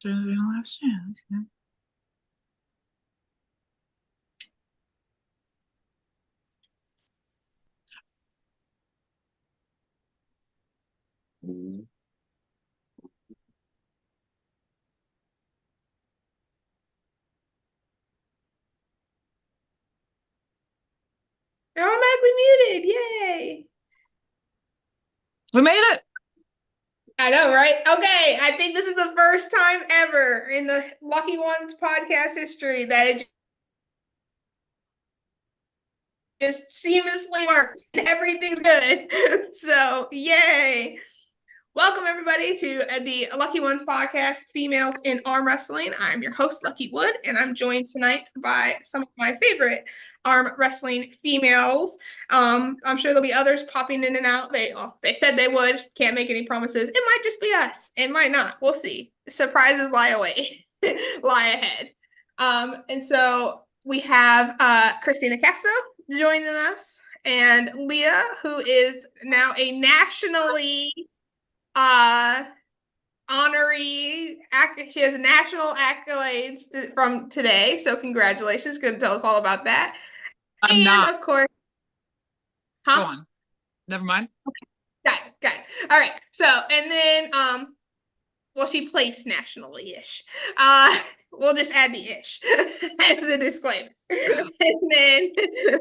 Last chance. Okay. You're automatically muted. Yay. We made it. I know, right? Okay. I think this is the first time ever in the Lucky Ones podcast history that it just seamlessly worked and everything's good. So, yay. Welcome, everybody, to the Lucky Ones podcast, Females in Arm Wrestling. I'm your host, Lucky Wood, and I'm joined tonight by some of my favorite arm wrestling females. I'm sure there'll be others popping in and out. They said they would. Can't make any promises. It might just be us. It might not. We'll see. Surprises lie away, lie ahead. And so we have Christina Castro joining us, and Leah, who is now a nationally uh honoree she has national accolades from today, so congratulations. Going to tell us all about that. I'm And not. of course, Go huh? on. Never mind. Got it. All right, so and then well, she placed nationally ish. uh we'll just add the ish as the disclaimer. And then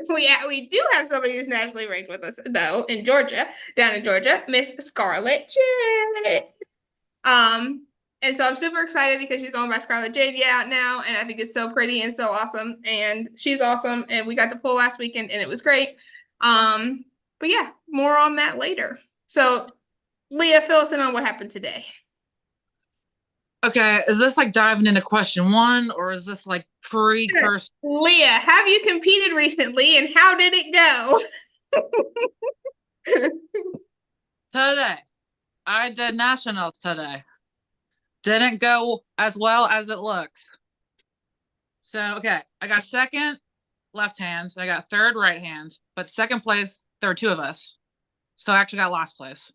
we do have somebody who's nationally ranked with us though, in Georgia, down in Georgia, Miss Scarlett J. Um, and so I'm super excited because she's going by Scarlett Jade out now, and I think it's so pretty and so awesome. And she's awesome, and we got to pull last weekend, and it was great. But yeah, more on that later. So, Leah, fill us in on what happened today. Okay, is this like diving into question one, or is this like precursor? Leah, have you competed recently, and how did it go? Today, I did nationals today. Didn't go as well as it looks. So, okay, I got second left hand, I got third right hand, but second place, there were two of us. So I actually got last place.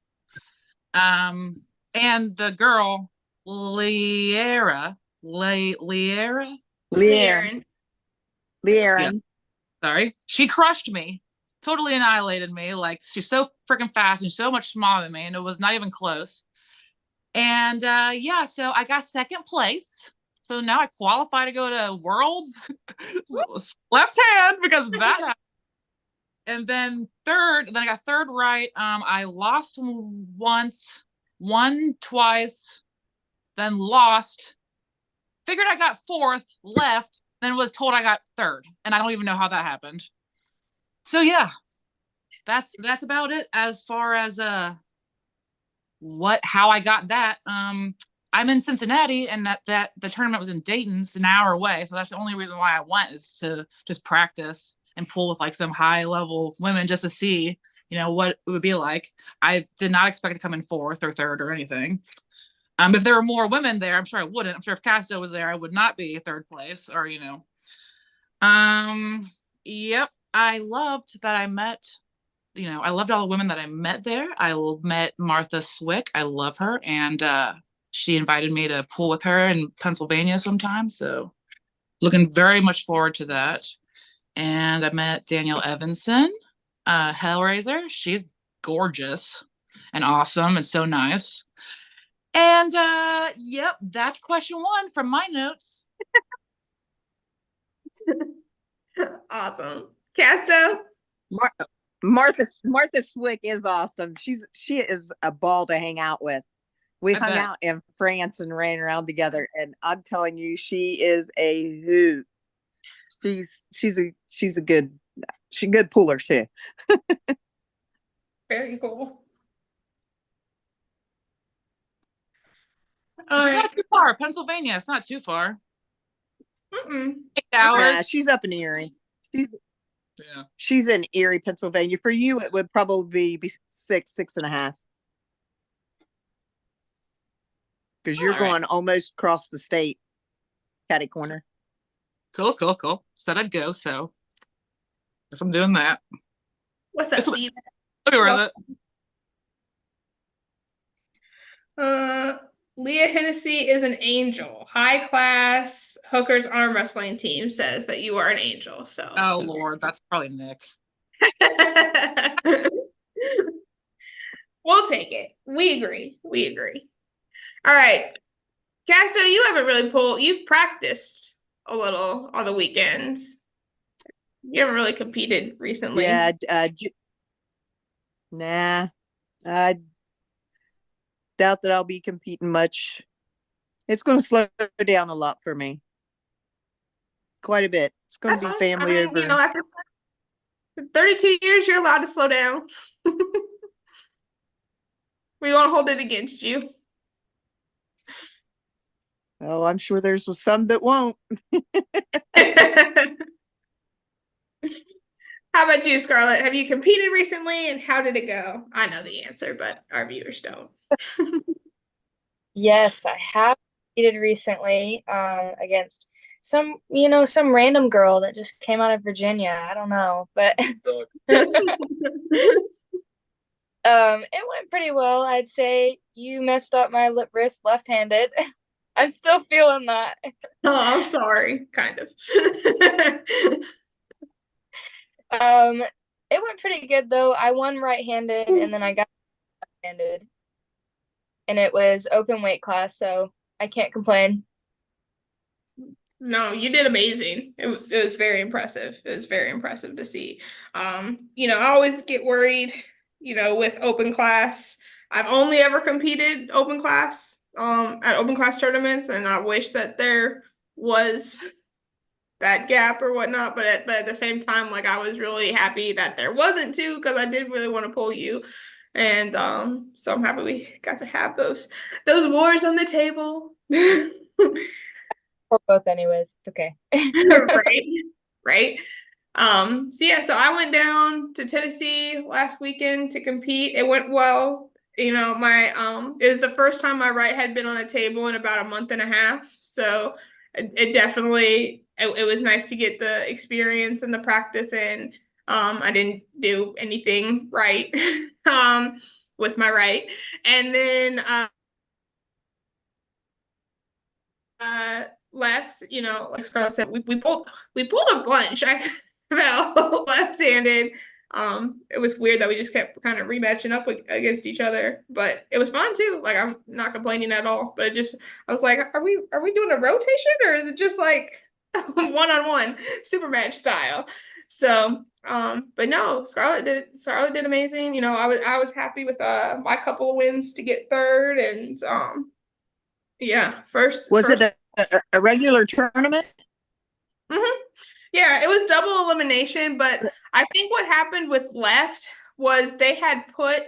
And the girl, Liera, Liera, Lear, Leah. yeah, Learin. sorry, she crushed me, totally annihilated me. Like she's so freaking fast and so much smaller than me, and it was not even close. And yeah, so I got second place. So now I qualify to go to Worlds left hand because that. And then third, then I got third right. I lost once, won twice, then lost. Figured I got fourth, left, then was told I got third, and I don't even know how that happened. So yeah, that's about it as far as how I got that. I'm in Cincinnati, and that the tournament was in Dayton. It's an hour away, so that's the only reason why I went, is to just practice and pull with like some high level women just to see, what it would be like. I did not expect to come in fourth or third or anything. If there were more women there, I'm sure I wouldn't. I'm sure if Casto was there, I would not be third place, or Yep. I loved that I met, I loved all the women that I met there. I met Martha Swick. I love her. And she invited me to pool with her in Pennsylvania sometime. So looking very much forward to that. And I met Danielle Evanson, Hellraiser. She's gorgeous and awesome and so nice. And yep, that's question one from my notes. Awesome. Casto? Martha Swick is awesome. She is a ball to hang out with. We I hung bet. out in France and ran around together, and I'm telling you, she is a hoot. She's a good puller too. Very cool. All It's right. not too far. Pennsylvania, it's not too far. Mm-mm. 8 hours. Nah, she's up in Erie. She's Yeah. she's in Erie, Pennsylvania. For you, it would probably be six and a half, because you're All right. going almost across the state, catty corner. Cool. Said I'd go, so guess I'm doing that. What's This up, will be, Steve? it'll be worth Well, it. Leah Hennessy is an angel. High class hookers arm wrestling team says that you are an angel. So Oh Lord, that's probably Nick. we'll take it. We agree. We agree. All right. Casto, you haven't really you've practiced a little on the weekends. You haven't really competed recently. Yeah, nah. I doubt that I'll be competing much. It's going to slow down a lot for me. Quite a bit. It's going to be family over. You know, after 32 years, you're allowed to slow down. We won't hold it against you. Oh, I'm sure there's some that won't. How about you, Scarlett? Have you competed recently and how did it go? I know the answer, but our viewers don't. Yes, I have competed recently against some random girl that just came out of Virginia. I don't know, but it went pretty well. I'd say you messed up my wrist left-handed. I'm still feeling that. Oh, I'm sorry, kind of. It went pretty good though. I won right-handed and then I got left-handed. And it was open weight class, so I can't complain. No, you did amazing. It was very impressive. It was very impressive to see. You know, I always get worried, you know, with open class. I've only ever competed open class at open class tournaments, and I wish that there was that gap or whatnot. But at the same time, like I was really happy that there wasn't too, because I did really want to pull you. And so I'm happy we got to have those wars on the table. For both anyways, it's okay. Right. So yeah, so I went down to Tennessee last weekend to compete. It went well. You know, my it was the first time my right had been on a table in about a month and a half. So it definitely it was nice to get the experience and the practice in. I didn't do anything right with my right. And then left, you know, like Scarlett said, we pulled a bunch. I fell left-handed. It was weird that we just kept kind of rematching up against each other, but it was fun too. Like I'm not complaining at all. But I was like, are we doing a rotation or is it just like one-on-one super match style? So but no, Scarlett did amazing. You know, I was happy with my couple of wins to get third, and yeah, first. Was it a regular tournament? Mm-hmm. Yeah, it was double elimination, but I think what happened with left was they had put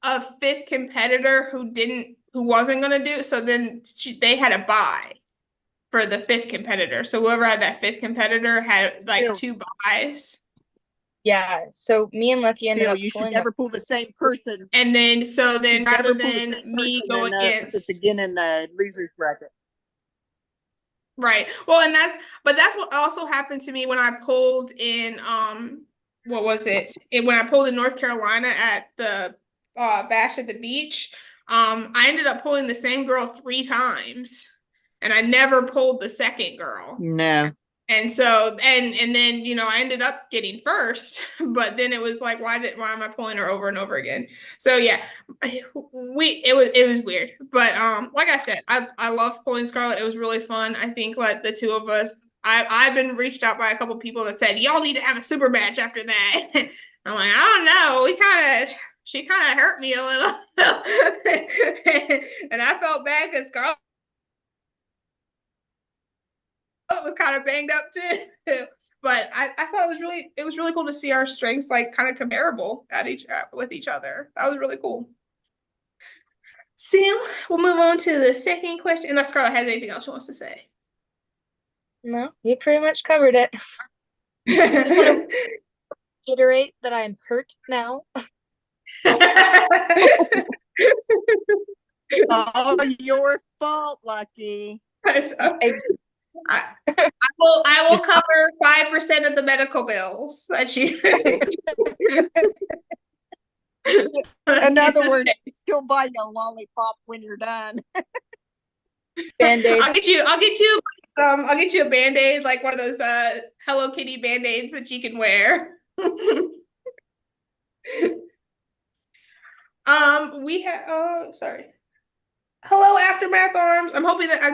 a fifth competitor who wasn't going to do, so then they had a bye for the fifth competitor. So whoever had that fifth competitor had like two buys. Yeah, so me and Lucky ended up you should never pull the same person. And then rather than me go against it's again in the losers bracket. Right. Well, and that's what also happened to me when I pulled in what was it? When I pulled in North Carolina at the bash at the beach. I ended up pulling the same girl 3 times and I never pulled the second girl. No. And so and then, you know, I ended up getting first, but then it was like, why am I pulling her over and over again? So yeah, it was weird. But like I said, I love pulling Scarlett. It was really fun. I think like the two of us, I've been reached out by a couple people that said, y'all need to have a super match after that. I'm like, I don't know. She kind of hurt me a little. And I felt bad because Scarlett was kind of banged up too, but I thought it was really cool to see our strengths like kind of comparable with each other. That was really cool. Sam, we'll move on to the second question, unless Scarlett has anything else she wants to say. No, you pretty much covered it. Just want to reiterate that I'm hurt now. All your fault, Lucky. I will cover 5% of the medical bills that you. In other words, she'll buy you a lollipop when you're done. Band-Aid. I'll get you a Band-Aid, like one of those Hello Kitty Band-Aids that you can wear. We have sorry. Hello, Aftermath Arms. I'm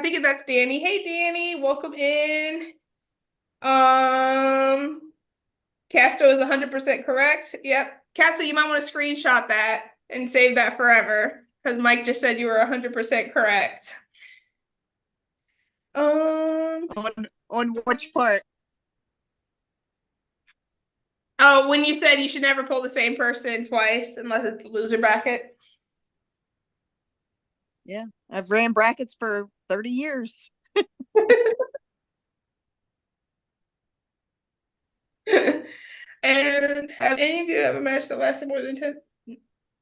thinking that's Danny. Hey Danny, welcome in. Casto is 100% correct. Yep. Casto, you might want to screenshot that and save that forever, because Mike just said you were 100% correct. On which part? Oh, when you said you should never pull the same person twice unless it's the loser bracket. Yeah, I've ran brackets for 30 years. And have any of you ever matched that lasted more than 10?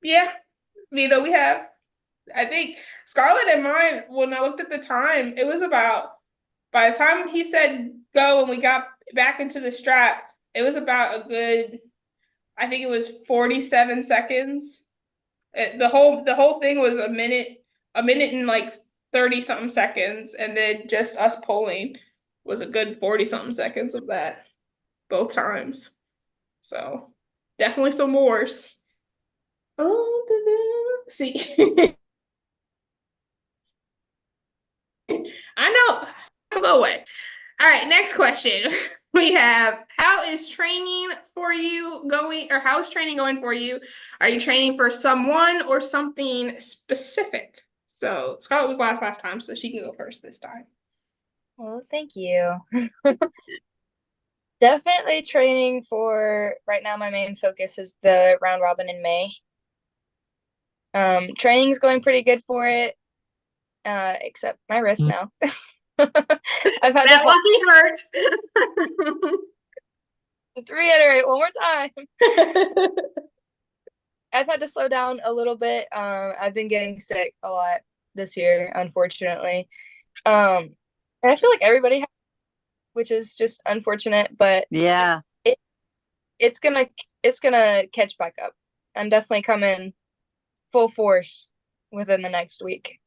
Yeah, Vito, we have. I think Scarlett and mine, when I looked at the time, it was about, by the time he said go and we got back into the strap, it was about a good, I think it was 47 seconds. The whole thing was a minute and like 30 something seconds, and then just us pulling was a good 40 something seconds of that both times. So definitely some wars. Oh, see. I know. I'll go away. All right, next question. We have, how is training for you going, or how is training going for you? Are you training for someone or something specific? So Scarlett was last time, so she can go first this time. Well, thank you. Definitely training for, right now my main focus is the round robin in May. Training's going pretty good for it, except my wrist now. I've had That lucky hurt. just to reiterate one more time. I've had to slow down a little bit. I've been getting sick a lot this year, unfortunately. And I feel like everybody has, which is just unfortunate, but Yeah. it's gonna catch back up. I'm definitely coming full force within the next week.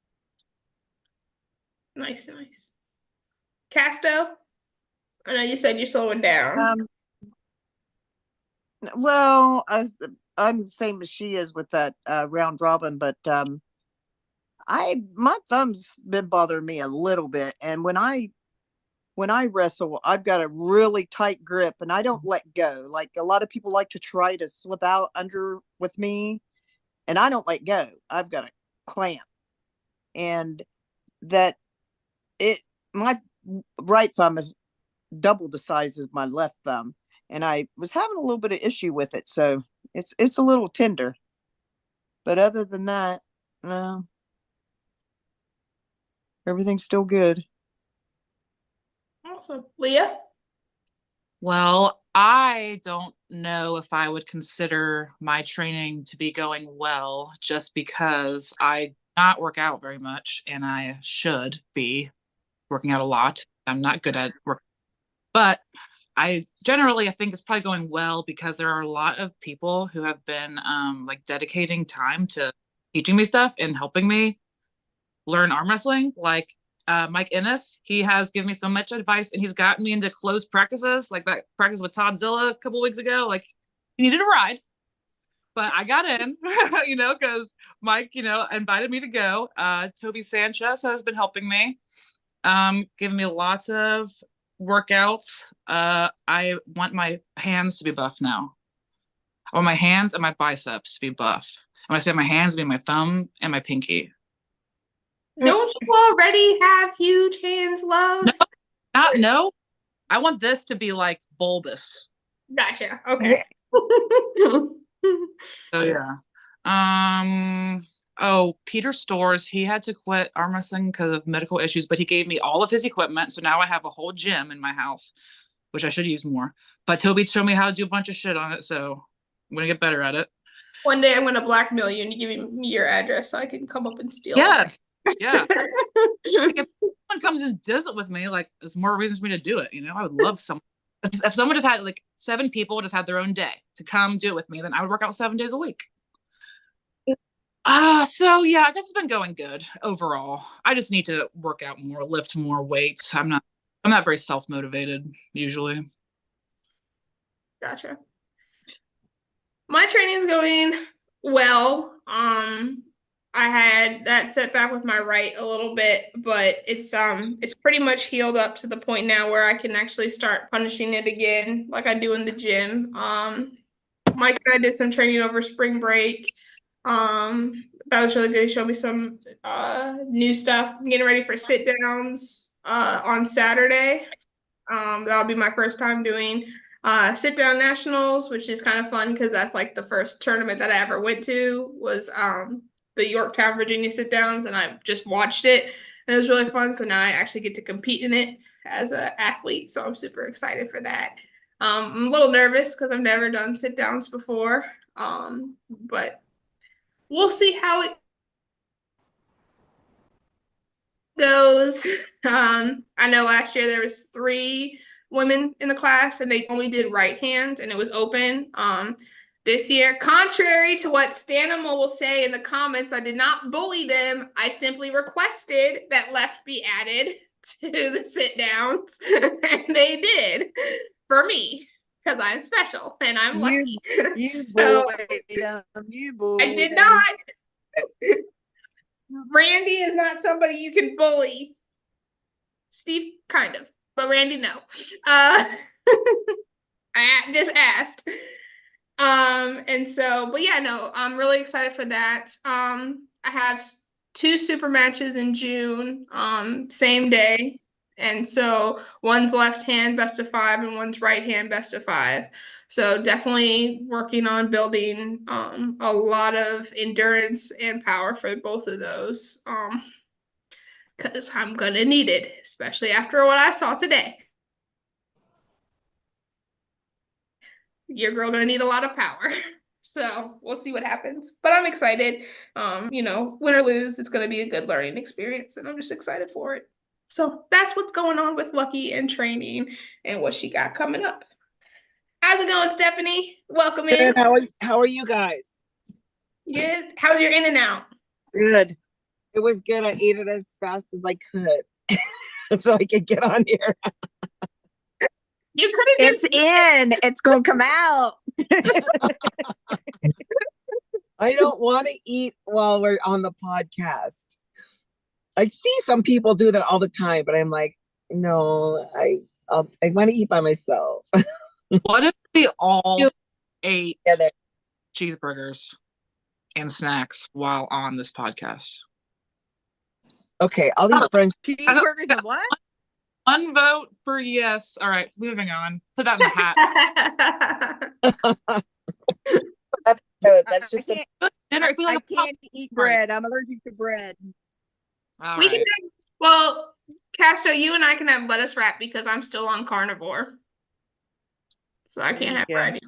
Nice. Casto, I know you said you're slowing down. Well, I'm the same as she is with that round robin, but my thumb's been bothering me a little bit, and when I wrestle, I've got a really tight grip and I don't let go. Like a lot of people like to try to slip out under with me, and I don't let go. I've got a clamp, and that my right thumb is double the size as my left thumb, and I was having a little bit of issue with it, so it's a little tender. But other than that, everything's still good. Awesome. Leah? Well, I don't know if I would consider my training to be going well, just because I not work out very much and I should be working out a lot. I'm not good at work, but I think it's probably going well because there are a lot of people who have been like dedicating time to teaching me stuff and helping me learn arm wrestling. Like Mike Ennis, he has given me so much advice, and he's gotten me into closed practices, like that practice with Todd Zilla a couple weeks ago. Like, he needed a ride, but I got in, because Mike, invited me to go. Toby Sanchez has been helping me, giving me lots of workouts. I want my hands to be buff now. I want my hands and my biceps to be buff. And when I say my hands, I mean my thumb and my pinky. Don't you already have huge hands, love? No. I want this to be like bulbous. Gotcha. Okay. So yeah. Peter Stores, he had to quit arm wrestling because of medical issues, but he gave me all of his equipment. So now I have a whole gym in my house, which I should use more. But Toby showed me how to do a bunch of shit on it, so I'm gonna get better at it. One day I'm gonna blackmail you and you give me your address so I can come up and steal. Yes. Yeah. Like, if someone comes and does it with me, like, there's more reasons for me to do it. I would love someone. If someone just had like 7 people just had their own day to come do it with me, then I would work out 7 days a week. So yeah, I guess it's been going good overall. I just need to work out more, lift more weights. I'm not very self-motivated usually. Gotcha. My training's going well. I had that setback with my right a little bit, but it's pretty much healed up to the point now where I can actually start punishing it again, like I do in the gym. Mike and I did some training over spring break. That was really good. He showed me some new stuff. I'm getting ready for sit downs on Saturday. That'll be my first time doing sit down nationals, which is kind of fun because that's like the first tournament that I ever went to was the Yorktown, Virginia sit downs, and I just watched it and it was really fun. So now I actually get to compete in it as an athlete. So I'm super excited for that. I'm a little nervous because I've never done sit downs before. But we'll see how it goes. I know last year there was 3 women in the class and they only did right hands and it was open. This year, contrary to what Stanimal will say in the comments, I did not bully them. I simply requested that left be added to the sit downs, and they did for me because I'm special and I'm lucky. You So, bullied him. You bullied I did him. not. Randy is not somebody you can bully. Steve, kind of, but Randy, no. I just asked. And so, but yeah, no, I'm really excited for that. I have 2 super matches in June, same day. And so one's left hand best of 5 and one's right hand best of 5. So definitely working on building a lot of endurance and power for both of those. Because I'm gonna need it, especially after what I saw today. Your girl gonna need a lot of power. So we'll see what happens. But I'm excited. Win or lose, it's gonna be a good learning experience, and I'm just excited for it. So that's what's going on with Lucky and training and what she got coming up. How's it going, Stephanie? Welcome in. Good. How are you guys? Good. How's your in and out? Good. It was good. I ate it as fast as I could so I could get on here. You could have It's in. It's gonna come out. I don't want to eat while we're on the podcast. I see some people do that all the time, but I'm like, no, I want to eat by myself. What if we all ate Together. cheeseburgers and snacks while on this podcast? Okay, I'll eat French. Cheeseburgers and what? One vote for yes. All right, moving on. Put that in the hat. So that's just I Dinner. It'd be like I a pop- can't eat bread. I'm allergic to bread. All We right. can have, well, Casto, you and I can have lettuce wrap because I'm still on carnivore. So I can't have Yeah. bread.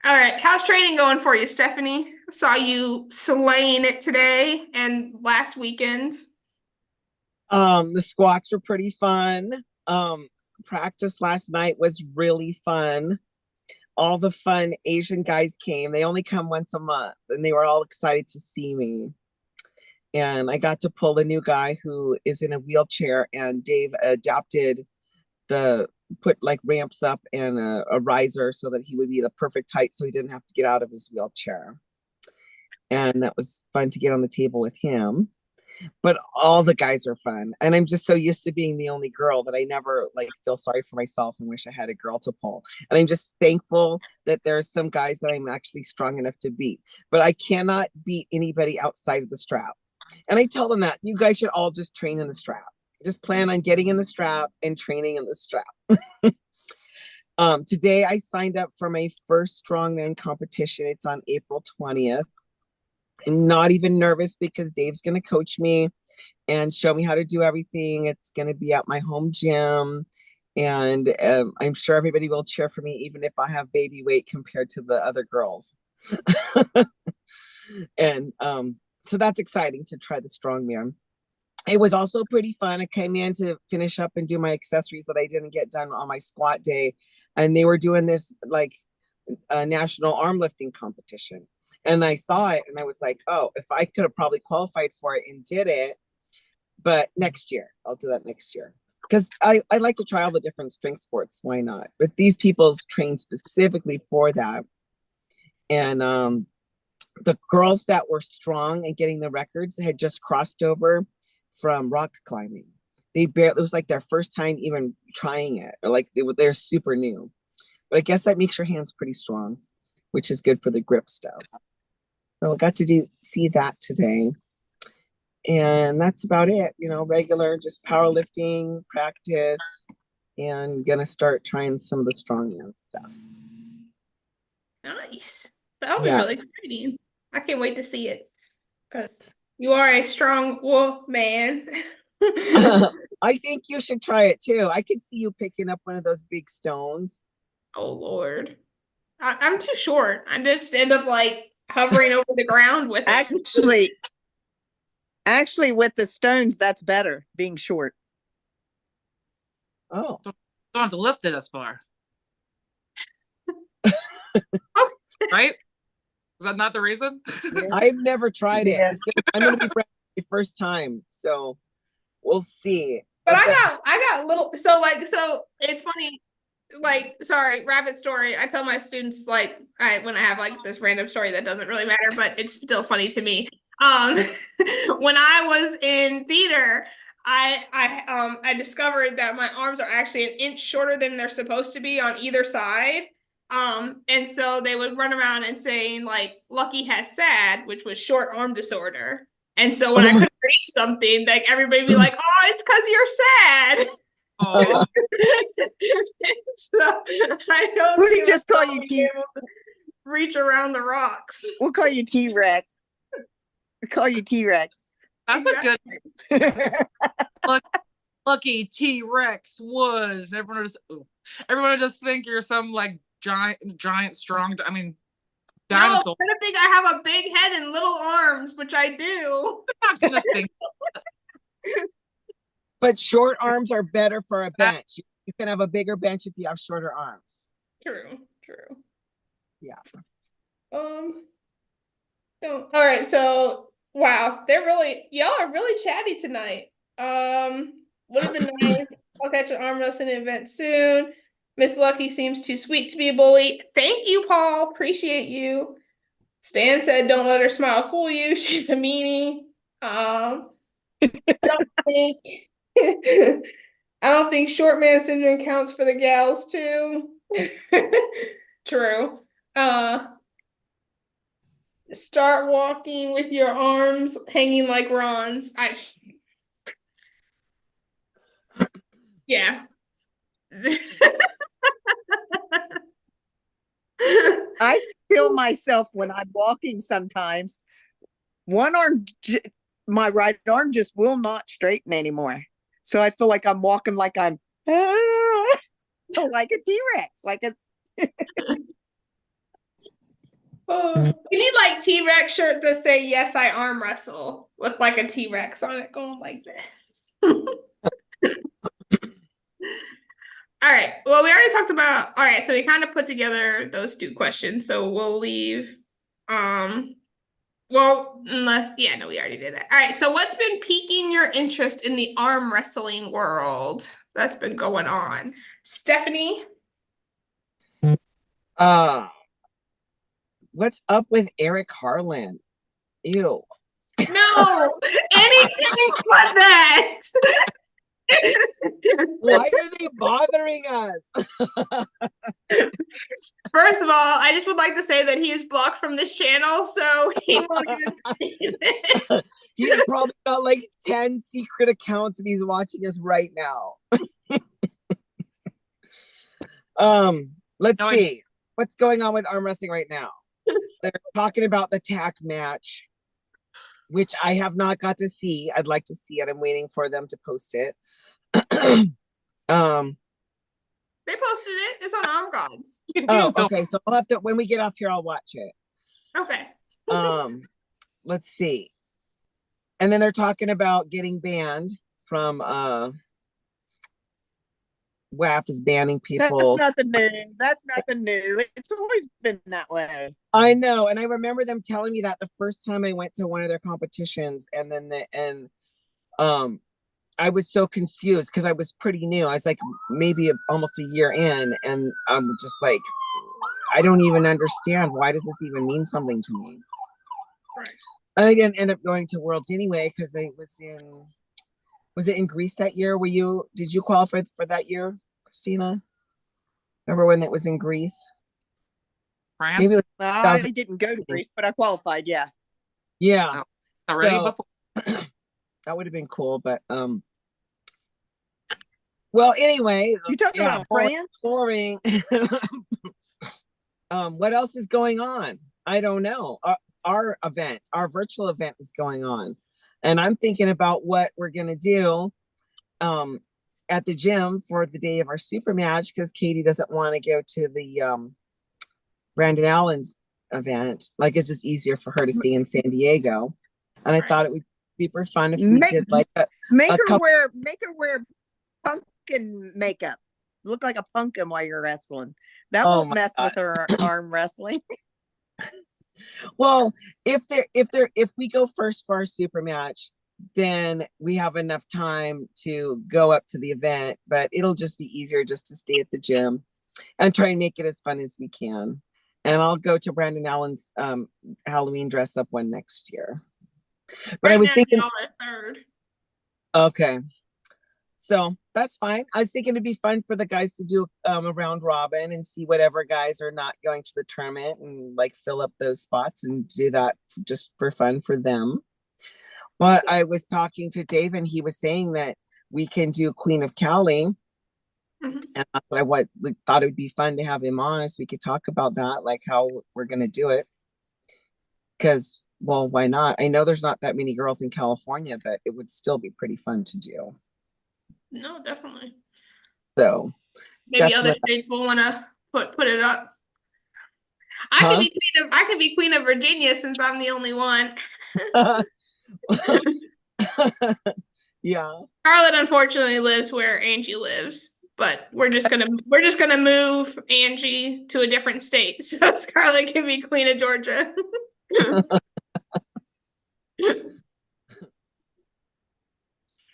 All right. How's training going for you, Stephanie? Saw you slaying it today and last weekend. The squats were pretty fun. Practice last night was really fun. All the fun Asian guys came. They only come once a month and they were all excited to see me. And I got to pull a new guy who is in a wheelchair, and Dave adapted put like ramps up and a riser so that he would be the perfect height so he didn't have to get out of his wheelchair. And that was fun to get on the table with him. But all the guys are fun. And I'm just so used to being the only girl that I never like feel sorry for myself and wish I had a girl to pull. And I'm just thankful that there are some guys that I'm actually strong enough to beat. But I cannot beat anybody outside of the strap. And I tell them that you guys should all just train in the strap. Just plan on getting in the strap and training in the strap. Today I signed up for my first strongman competition. It's on April 20th. I'm not even nervous because Dave's going to coach me and show me how to do everything. It's going to be at my home gym. And I'm sure everybody will cheer for me, even if I have baby weight compared to the other girls. And so that's exciting to try the strongman. It was also pretty fun. I came in to finish up and do my accessories that I didn't get done on my squat day. And they were doing this like a national arm lifting competition. And I saw it and I was like, oh, if I could have probably qualified for it and did it, but next year, I'll do that next year. Because I like to try all the different strength sports. Why not? But these people's trained specifically for that. And the girls that were strong and getting the records had just crossed over from rock climbing. It was like their first time even trying it, or like they're super new. But I guess that makes your hands pretty strong, which is good for the grip stuff. So I got to see that today. And that's about it, regular, just powerlifting, practice, and gonna start trying some of the strongman stuff. Nice. That'll be really exciting. I can't wait to see it because you are a strong woman. I think you should try it too. I could see you picking up one of those big stones. Oh Lord, I'm too short. I just end up like hovering over the ground with it. Actually, with the stones, that's better, being short. Oh. Don't have to lift it as far. Right? Is that not the reason? I've never tried it. I'm going to be the first time, so we'll see. But I got little, so it's funny. Sorry, rapid story. I tell my students when I have like this random story that doesn't really matter, but it's still funny to me. When I was in theater, I discovered that my arms are actually an inch shorter than they're supposed to be on either side. And so they would run around and saying like Lucky has SAD, which was short arm disorder. And so when I couldn't reach something, like everybody would be like, "Oh, it's because you're sad." Oh. So I don't We'll just call you T. Reach around the rocks. We'll call you T-Rex. We'll call you T-Rex. That's a good Lucky T-Rex would. Everyone would just think you're some like giant strong. I mean, dinosaur. No, I have a big head and little arms, which I do. I'm not gonna think. But short arms are better for a bench. You can have a bigger bench if you have shorter arms. True. Yeah. All right. So wow, y'all are really chatty tonight. Would have been nice. I'll catch an arm wrestling event soon. Miss Lucky seems too sweet to be a bully. Thank you, Paul. Appreciate you. Stan said, "Don't let her smile fool you. She's a meanie." I don't think short man syndrome counts for the gals too. True. Start walking with your arms hanging like Ron's. Yeah. I feel myself when I'm walking sometimes. One arm, my right arm just will not straighten anymore. So I feel like I'm walking like I'm like a T-Rex. Like it's we need like T-Rex shirt that say "Yes, I arm wrestle" with like a T-Rex on it going like this. All right. Well, we already talked about. All right, so we kind of put together those two questions. So we'll leave. Well, we already did that. All right. So what's been piquing your interest in the arm wrestling world that's been going on, Stephanie? What's up with Eric Harland? Ew. No, anything but that. Why are they bothering us? First of all, I just would like to say that he is blocked from this channel, so he won't even see it. He's probably got like 10 secret accounts and he's watching us right now. Let's see. What's going on with arm wrestling right now? They're talking about the TAC match, which I have not got to see. I'd like to see it. I'm waiting for them to post it. They posted it. It's on Arm Gods. Oh, okay. So I'll have to, when we get off here, I'll watch it. Okay. Let's see. And then they're talking about getting banned from WAF is banning That's people. nothing new. That's nothing new. It's always been that way. I know, and I remember them telling me that the first time I went to one of their competitions, and then I was so confused because I was pretty new. I was like maybe almost a year in, and I'm just like, I don't even understand. Why does this even mean something to me? Right. I didn't end up going to Worlds anyway because I was it in Greece that year? Did you qualify for that year, Christina? Remember when it was in Greece? France. Maybe it was, I didn't go to Greece, but I qualified. Yeah. yeah. Already So- before. That would have been cool, but well, anyway, You talking about France? boring. What else is going on? I don't know. Our virtual event is going on, and I'm thinking about what we're gonna do at the gym for the day of our super match because Katie doesn't want to go to the Brandon Allen's event. Like it's just easier for her to stay in San Diego, and I thought it would be super fun if we did like make her couple- wear pumpkin makeup. Look like a pumpkin while you're wrestling. That Oh won't my mess God. with her arm wrestling. Well, if we go first for our super match, then we have enough time to go up to the event, but it'll just be easier just to stay at the gym and try and make it as fun as we can. And I'll go to Brandon Allen's Halloween dress up one next year. But I was thinking, y'all are third. okay. So that's fine. I was thinking it'd be fun for the guys to do a round robin and see whatever guys are not going to the tournament and like fill up those spots and do that just for fun for them. But I was talking to Dave and he was saying that we can do Queen of Cali. Mhm. And that's what I thought it would be fun to have him on so we could talk about that, like how we're going to do it. Because, well, why not? I know there's not that many girls in California, but it would still be pretty fun to do. No, definitely. So Maybe That's other what- states will want to put it up. I Huh? could be queen of Virginia since I'm the only one. Yeah. Charlotte unfortunately lives where Angie lives, but we're just gonna move Angie to a different state so Scarlett can be queen of Georgia.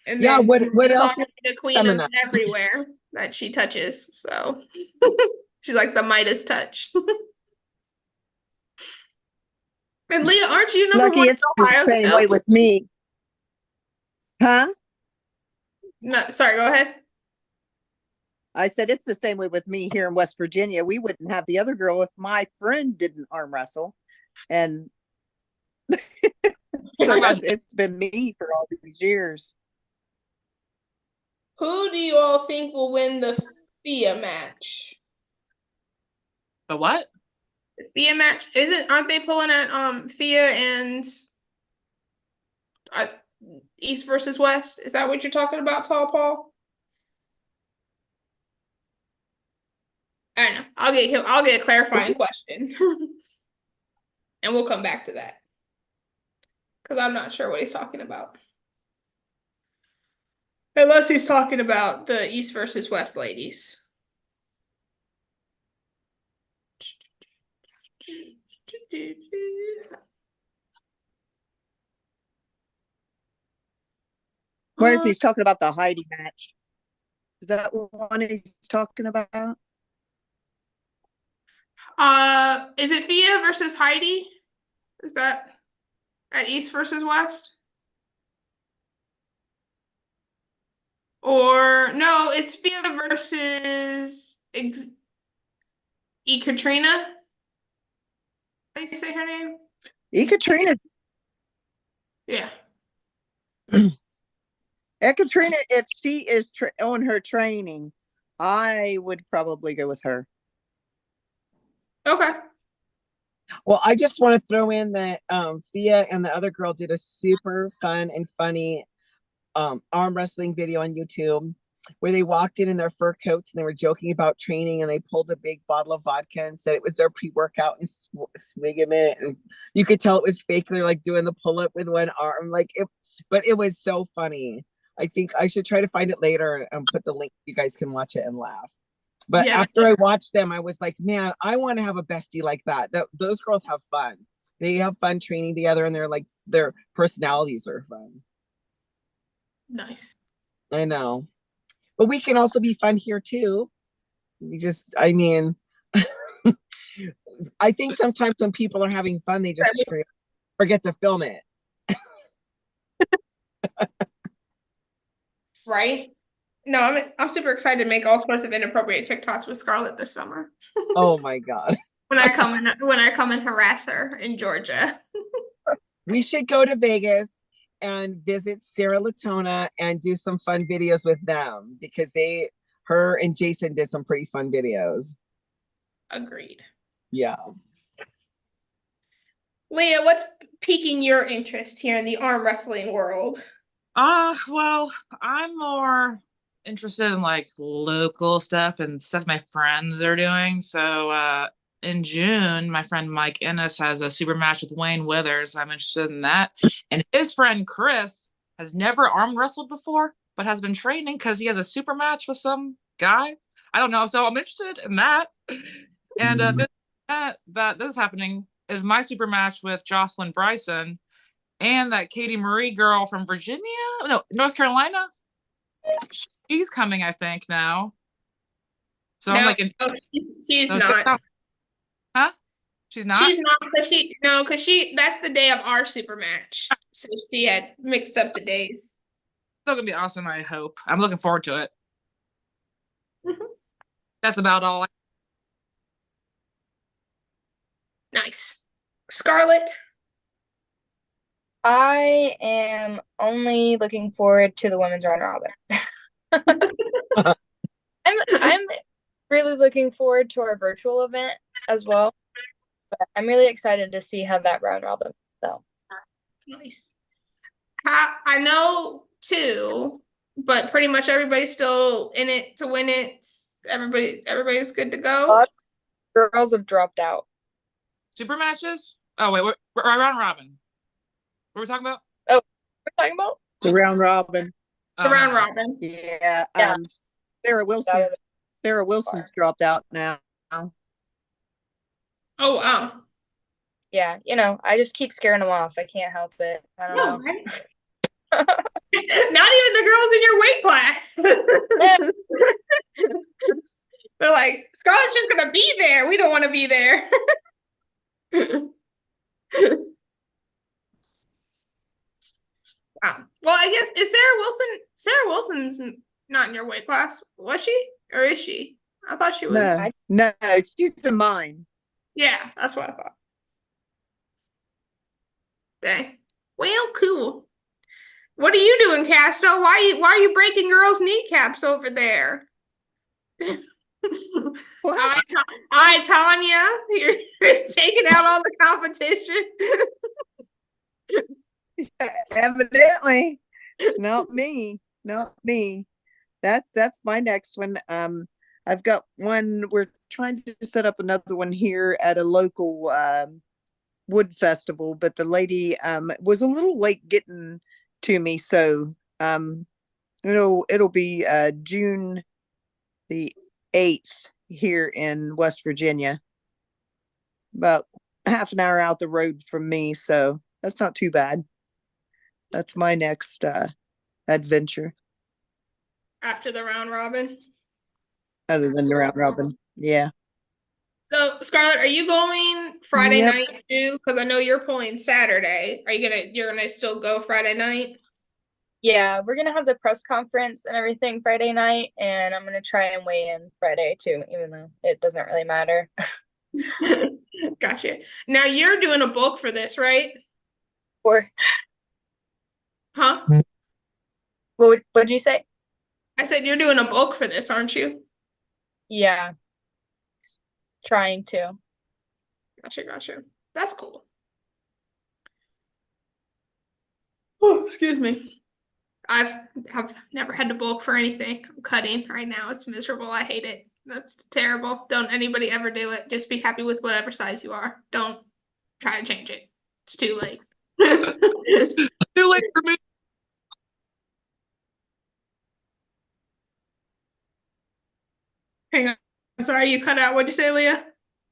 And Yeah, then what else Sasha is be the queen coming of up? everywhere that she touches. So she's like the Midas touch. And Leah, aren't you number Lucky one in it's Ohio the same still? way with me. Huh? No, sorry, go ahead. I said it's the same way with me here in West Virginia. We wouldn't have the other girl if my friend didn't arm wrestle. And so it's been me for all these years. Who do you all think will win the Thea match? The what? The Thea match aren't they pulling at Thea and East versus West? Is that what you're talking about, Tall Paul? I don't know. I'll get a clarifying question. And we'll come back to that. Because I'm not sure what he's talking about. Unless he's talking about the East versus West ladies. What if he's talking about the Heidi match? Is that one he's talking about? Is it Thea versus Heidi? Is that at East versus West? Or no, it's Thea versus Katrina. How do you say her name? Ekaterina, Yeah. Ekaterina, if she is on her training, I would probably go with her. Okay. Well, I just want to throw in that Thea and the other girl did a super fun and funny arm wrestling video on YouTube where they walked in their fur coats and they were joking about training and they pulled a big bottle of vodka and said it was their pre-workout and swigging it, and you could tell it was fake. They're like doing the pull-up with one arm, like it, but it was so funny. I think I should try to find it later and put the link. You guys can watch it and laugh. But Yeah. after I watched them, I was like, man, I want to have a bestie like that. Those girls have fun. They have fun training together, and they're like, their personalities are fun. Nice. I know. But we can also be fun here too. I mean, I think sometimes when people are having fun, they just forget to film it. Right? No, I'm super excited to make all sorts of inappropriate TikToks with Scarlett this summer. Oh my God. When I come and harass her in Georgia. We should go to Vegas and visit Sarah Latona and do some fun videos with them, because her and Jason did some pretty fun videos. Agreed. Yeah. Leah, what's piquing your interest here in the arm wrestling world? Well, I'm more interested in like local stuff and stuff my friends are doing. So in June, my friend Mike Ennis has a super match with Wayne Withers. I'm interested in that. And his friend Chris has never arm wrestled before, but has been training because he has a super match with some guy. I don't know. So I'm interested in that. And this is happening is my super match with Jocelyn Bryson and that Katie Marie girl from Virginia, no, North Carolina. She's coming, I think, now. So I'm like, she's not. Huh? She's not? She's not, because that's the day of our super match. So she had mixed up the days. Still gonna be awesome, I hope. I'm looking forward to it. That's about all. Nice. Scarlett? I am only looking forward to the women's round robin. I'm really looking forward to our virtual event as well. But I'm really excited to see how that round robin. So nice. I know too, but pretty much everybody's still in it to win it. Everybody's good to go. Girls have dropped out. Super matches? Oh wait, we're round robin. What are we talking about? Oh, we're talking about the round robin. The round robin. Yeah. Yeah. Sarah Wilson's dropped out now. Oh wow. Yeah, I just keep scaring them off. I can't help it. I don't know. Right? Not even the girls in your weight class. They're like, Scarlett's just gonna be there. We don't want to be there. Wow. Well, I guess is Sarah Wilson's not in your weight class, was she? Or is she? I thought she was. No, she's in mine. Yeah, that's what I thought. Dang. Well, cool. What are you doing, Casto? Why are you breaking girls' kneecaps over there? What? Hi, Tanya. You're taking out all the competition. Evidently. Not me. That's my next one. I've got one. We're trying to set up another one here at a local wood festival, but the lady was a little late getting to me, so it'll be June the 8th here in West Virginia, about half an hour out the road from me, so that's not too bad. That's my next adventure. After the round robin? Other than the round robin, yeah. So, Scarlett, are you going Friday Yep. night too? Because I know you're pulling Saturday. You're gonna still go Friday night? Yeah, we're gonna have the press conference and everything Friday night, and I'm gonna try and weigh in Friday too, even though it doesn't really matter. Gotcha. Now you're doing a book for this, right? Or Huh? what did you say? I said you're doing a book for this, aren't you? Yeah. Trying to. Gotcha. That's cool. Oh, excuse me. I've never had to bulk for anything. I'm cutting right now. It's miserable. I hate it. That's terrible. Don't anybody ever do it. Just be happy with whatever size you are. Don't try to change it. It's too late. Too late for me. I'm sorry, you cut out. What'd you say, Leah?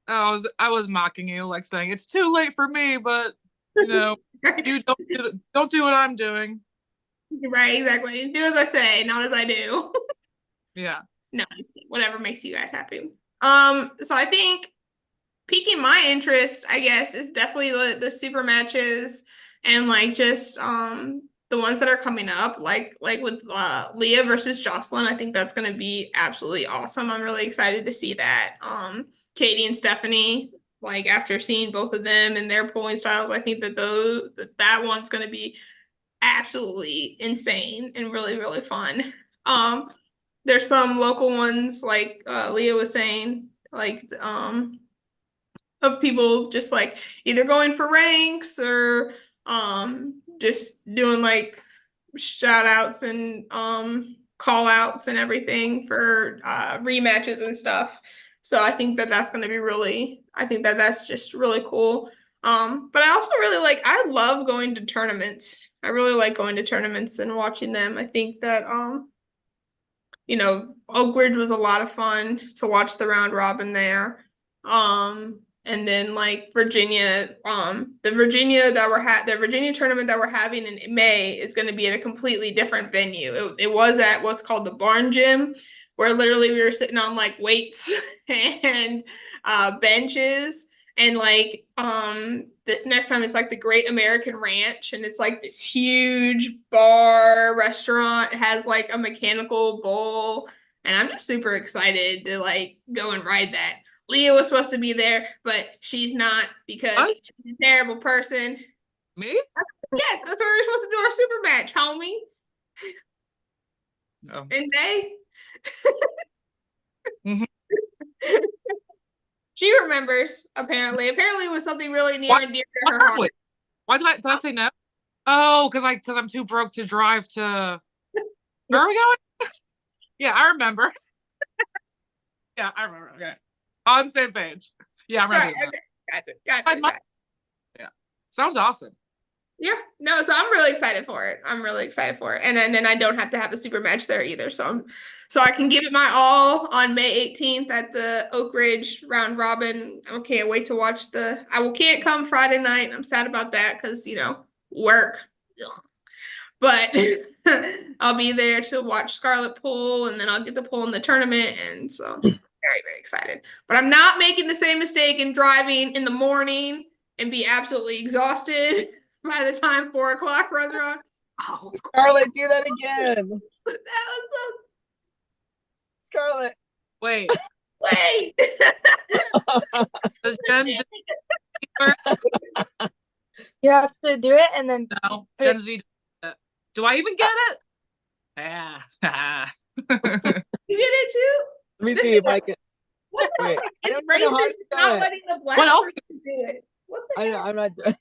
I was mocking you, like saying it's too late for me, but you know, you don't do what I'm doing. Right, exactly. Do as I say, not as I do. Yeah. No, whatever makes you guys happy. So I think piquing my interest, I guess, is definitely the super matches and like just the ones that are coming up, like with Leah versus Jocelyn. I think that's gonna be absolutely awesome. I'm really excited to see that. Katie and Stephanie, like after seeing both of them and their pulling styles, I think that one's gonna be absolutely insane and really, really fun. There's some local ones like Leah was saying, like of people just like either going for ranks or just doing like shout outs and call outs and everything for rematches and stuff. So I think that that's going to be I think that that's just really cool. But I also really I love going to tournaments. I really like going to tournaments and watching them. I think that Oak Ridge was a lot of fun to watch the round robin there. And then like Virginia, the Virginia tournament that we're having in May is going to be at a completely different venue. It was at what's called the Barn Gym, where literally we were sitting on like weights and benches. And like this next time it's like the Great American Ranch, and it's like this huge bar restaurant. It has like a mechanical bull, and I'm just super excited to like go and ride that. Leah was supposed to be there, but she's not because What? she's a terrible person. Me? Yes, that's what we were supposed to do our super match, homie. No. And they Mhm. She remembers, apparently. Apparently it was something really near and dear to her heart. Why did I say no? Oh, because I'm too broke to drive to where are we going? Yeah, I remember. Yeah, I remember. Okay. On the same page. Yeah, I remember. Right, that. gotcha. Yeah. Sounds awesome. Yeah, no, so I'm really excited for it. And then I don't have to have a super match there either. So I can give it my all on May 18th at the Oak Ridge round robin. I can't wait to watch can't come Friday night. I'm sad about that because, work. Ugh. But I'll be there to watch Scarlett pull, and then I'll get to pull in the tournament. And so very, very excited. But I'm not making the same mistake in driving in the morning and be absolutely exhausted by the time 4 o'clock runs around. Oh, Scarlett, do that again. That was Scarlett. Wait. Does Jen You have to do it and then no, Gen Z. Do I even get it? Yeah. You did it too? Let me see if I can. Wait, It's I don't know how racist. to do Not it. letting the black What else? person do it. What the I know, I'm not doing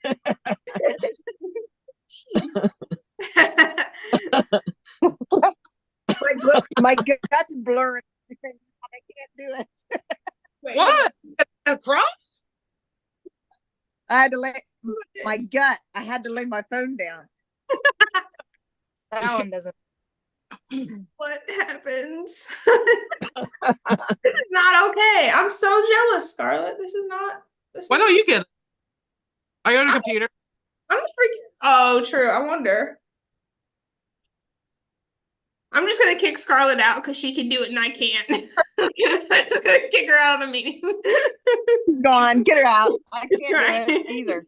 my gut's blurring. I can't do it. Wait, What? Across? I had to let my gut. I had to lay my phone down. that one doesn't. what happens? This is not okay. I'm so jealous, Scarlett. This is not. Why don't you get it? Are you on a computer? I'm freaking. Oh, true. I wonder. I'm just gonna kick Scarlett out because she can do it and I can't. I'm just gonna kick her out of the meeting. Gone. Get her out. I can't Right. do it either.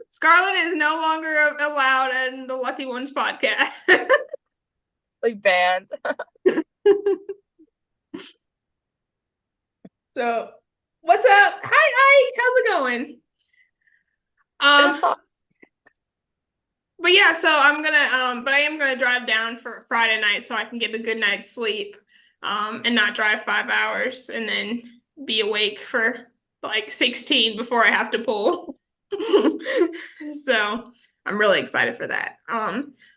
Scarlett is no longer allowed in the Lucky Ones podcast. Like banned. So, what's up? Hi, Ike. How's it going? But yeah, so I'm gonna but I am gonna drive down for Friday night so I can get a good night's sleep, and not drive 5 hours and then be awake for like 16 before I have to pull. So I'm really excited for that.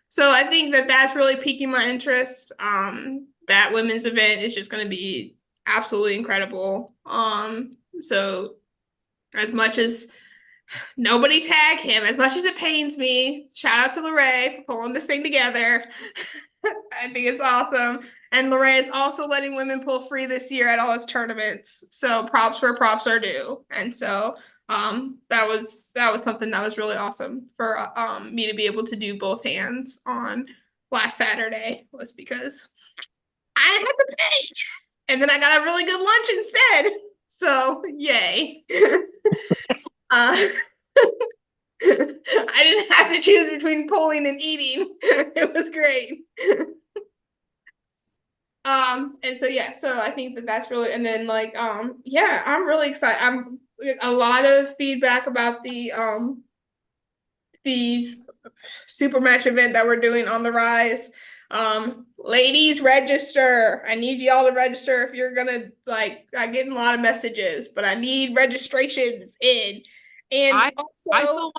So I think that that's really piquing my interest. That women's event is just gonna be absolutely incredible. So as much as Nobody tag him. As much as it pains me, shout out to Lorraine for pulling this thing together. I think it's awesome. And Lorraine is also letting women pull free this year at all his tournaments. So props where props are due. And so that was something that was really awesome for me to be able to do both hands on last Saturday, was because I had to pay. And then I got a really good lunch instead. So yay. I didn't have to choose between pulling and eating. It was great. And so yeah, so I think that's really, and then like yeah, I'm really excited. I'm a lot of feedback about the super match event that we're doing on the Rise. Ladies, register. I need y'all to register if you're gonna, like, I get a lot of messages, but I need registrations in. And I also fill one,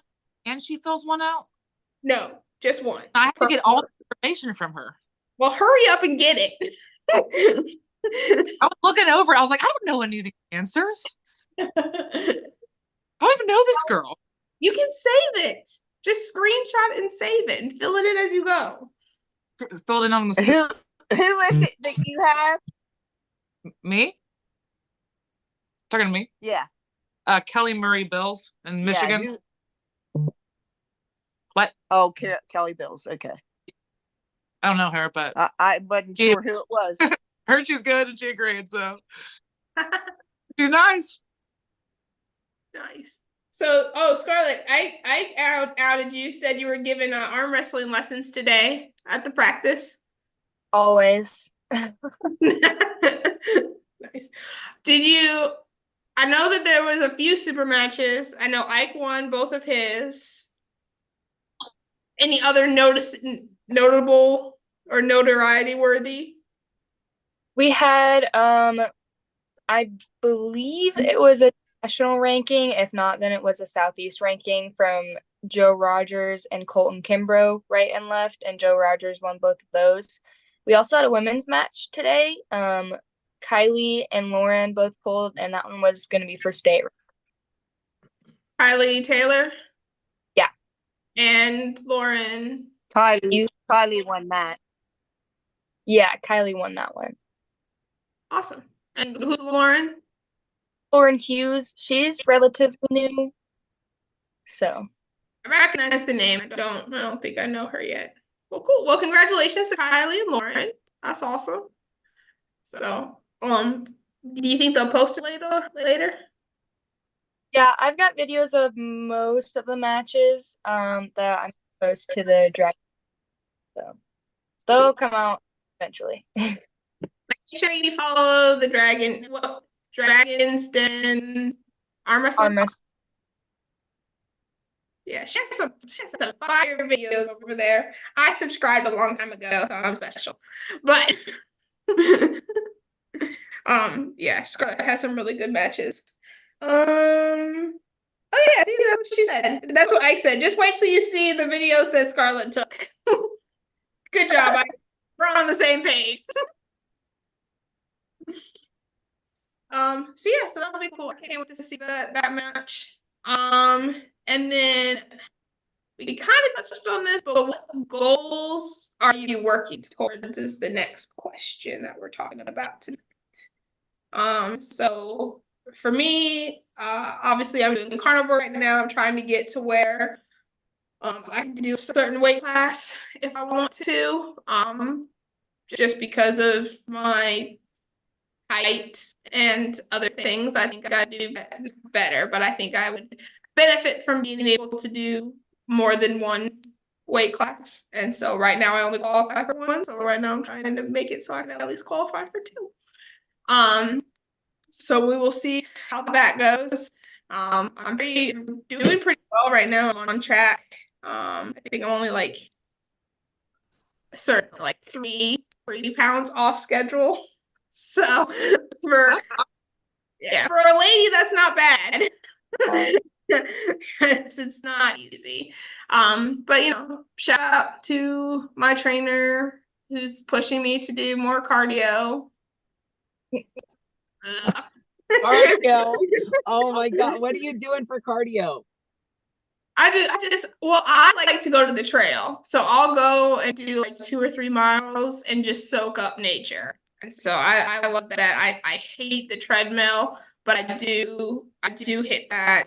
and she fills one out. no, just one. I have to get all the information from her. Well, hurry up and get it. I was looking over. I was like, I don't know any of the answers. I don't even know this girl. You can save it. Just screenshot and save it and fill it in as you go. Filled in on the Who is it that you have? me. Talking to me. Yeah. Kelly Murray Bills in Yeah, Michigan. What? Oh, Kelly Bills. Okay. I don't know her, but I wasn't sure who it was. heard she's good and she agreed. So she's nice. Nice. So, oh, Scarlett, I outed you. Said you were giving arm wrestling lessons today at the practice. Always. Nice. Did you? I know that there was a few super matches. I know Ike won both of his. Any other notable or notoriety worthy? We had I believe it was a national ranking. If not, then it was a Southeast ranking from Joe Rogers and Colton Kimbrough, right and left, and Joe Rogers won both of those. We also had a women's match today. Kylie and Lauren both pulled, and that one was going to be for state. Kylie Taylor? Yeah. And Lauren? Kylie won that. Yeah, Kylie won that one. Awesome. And who's Lauren? Lauren Hughes. She's relatively new. So I recognize the name. I don't think I know her yet. Well, cool. Well, congratulations to Kylie and Lauren. That's awesome. So, do you think they'll post it later? yeah, I've got videos of most of the matches that I'm post to the Dragon. So they'll come out eventually. Make sure you follow the Dragon's Den arm wrestling. Yeah, she has some fire videos over there. I subscribed a long time ago, so I'm special. But yeah, Scarlett has some really good matches. Oh yeah, see, that's what she said. That's what Ike said. Just wait till you see the videos that Scarlett took. Good job, Ike. We're on the same page. So yeah, so that'll be cool. I can't wait to see that match. And then we kind of touched on this, but what goals are you working towards is the next question that we're talking about tonight. So for me, obviously I'm doing carnivore right now. I'm trying to get to where I can do a certain weight class if I want to. Just because of my height and other things, I think I do better, but I think I would benefit from being able to do more than one weight class. And so right now I only qualify for one. So right now I'm trying to make it so I can at least qualify for two. So we will see how that goes. I'm doing pretty well right now. I'm on track. I think I'm only like certainly like 3 pounds off schedule. So for a lady, that's not bad. It's not easy. But you know, shout out to my trainer who's pushing me to do more cardio. Cardio. Oh my God. What are you doing for cardio? I like to go to the trail. So I'll go and do like 2 or 3 miles and just soak up nature. And so I love that. I hate the treadmill, but I do hit that.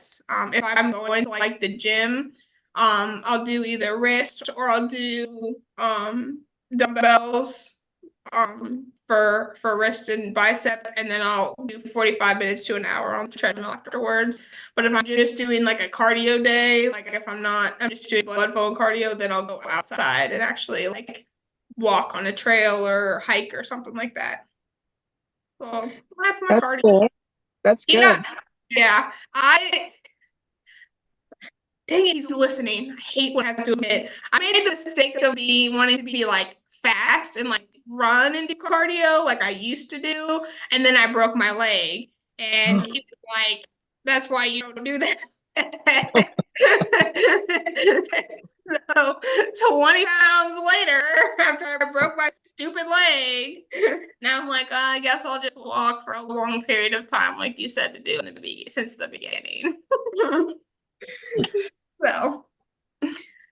If I'm going to like the gym, I'll do either wrist or I'll do dumbbells for wrist and bicep, and then I'll do 45 minutes to an hour on the treadmill afterwards. But if I'm just doing like a cardio day, like if I'm just doing blood flow and cardio, then I'll go outside and actually like walk on a trail or hike or something like that. So that's my That's cardio. cool. That's good. Yeah. Dang it, he's listening. I hate when I have to admit. I made the mistake of wanting to be like fast and like run and do cardio like I used to do. And then I broke my leg. And he was like, that's why you don't do that. So 20 pounds later, after I broke my stupid leg, now I'm like, I guess I'll just walk for a long period of time, like you said to do since the beginning. So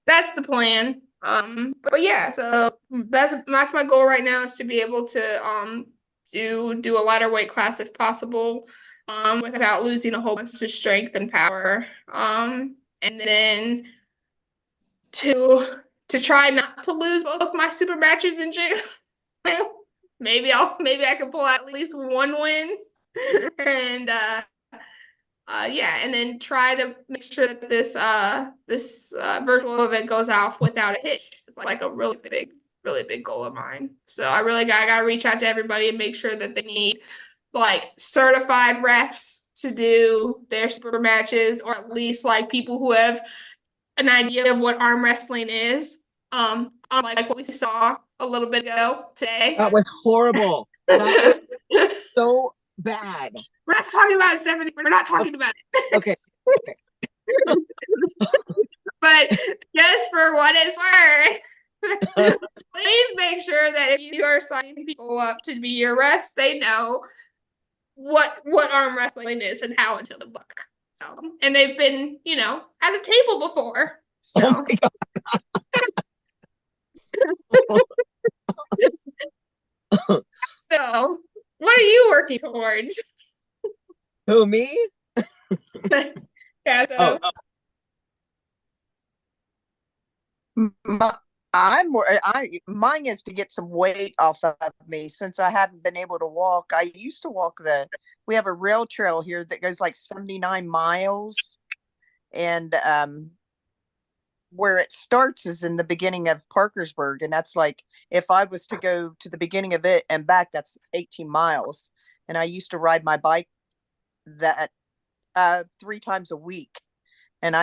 that's the plan. But yeah, so that's my goal right now, is to be able to do a lighter weight class if possible, without losing a whole bunch of strength and power. And then to try not to lose both my super matches in gym. maybe I can pull out at least one win. And yeah, and then try to make sure that this virtual event goes off without a hitch. It's like a really big goal of mine. So I really gotta reach out to everybody and make sure that they need like certified refs to do their super matches, or at least like people who have an idea of what arm wrestling is. Like what we saw a little bit ago today. That was horrible. That was so bad. We're not talking about it, Stephanie. We're not talking about it. Okay. But just for what it's worth, please make sure that if you are signing people up to be your refs, they know what arm wrestling is and how it should look. So, and they've been, at a table before. So. Oh my God. So, what are you working towards? Who, me? Yeah. Oh. Mine is to get some weight off of me, since I haven't been able to walk. I used to walk we have a rail trail here that goes like 79 miles, and where it starts is in the beginning of Parkersburg, and that's like, if I was to go to the beginning of it and back, that's 18 miles. And I used to ride my bike that 3 times a week, and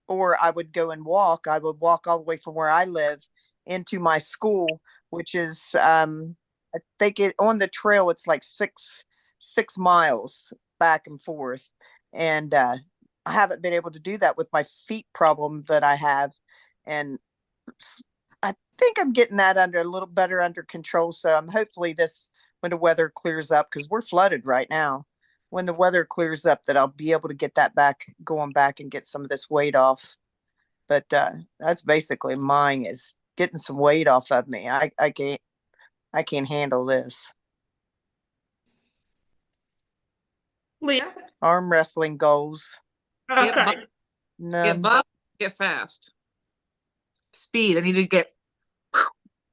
or I would go and walk. I would walk all the way from where I live into my school, which is I think on the trail it's like 6 miles back and forth. And I haven't been able to do that with my feet problem that I have. And I think I'm getting that a little better under control. So I'm hopefully when the weather clears up, because we're flooded right now, when the weather clears up, that I'll be able to get that going back and get some of this weight off. But that's basically mine, is getting some weight off of me. I can't handle this. Leah? Arm wrestling goals. Oh, sorry. Get buff, get fast. Speed. I need to get.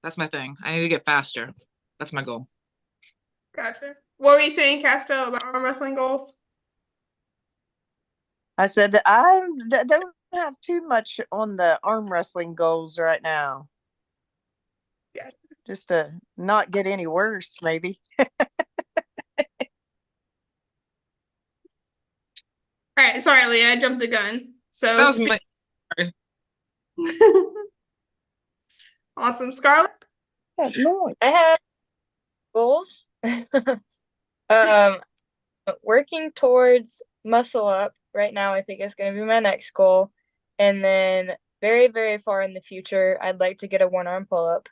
That's my thing. I need to get faster. That's my goal. Gotcha. What were you saying, Casto, about arm wrestling goals? I said I don't have too much on the arm wrestling goals right now. Yeah. Just to not get any worse, maybe. All right, sorry, Leah, I jumped the gun. So That was my. awesome, Scarlett. No. I have goals. Working towards muscle up right now, I think is going to be my next goal. And then very, very far in the future, I'd like to get a 1-arm pull-up.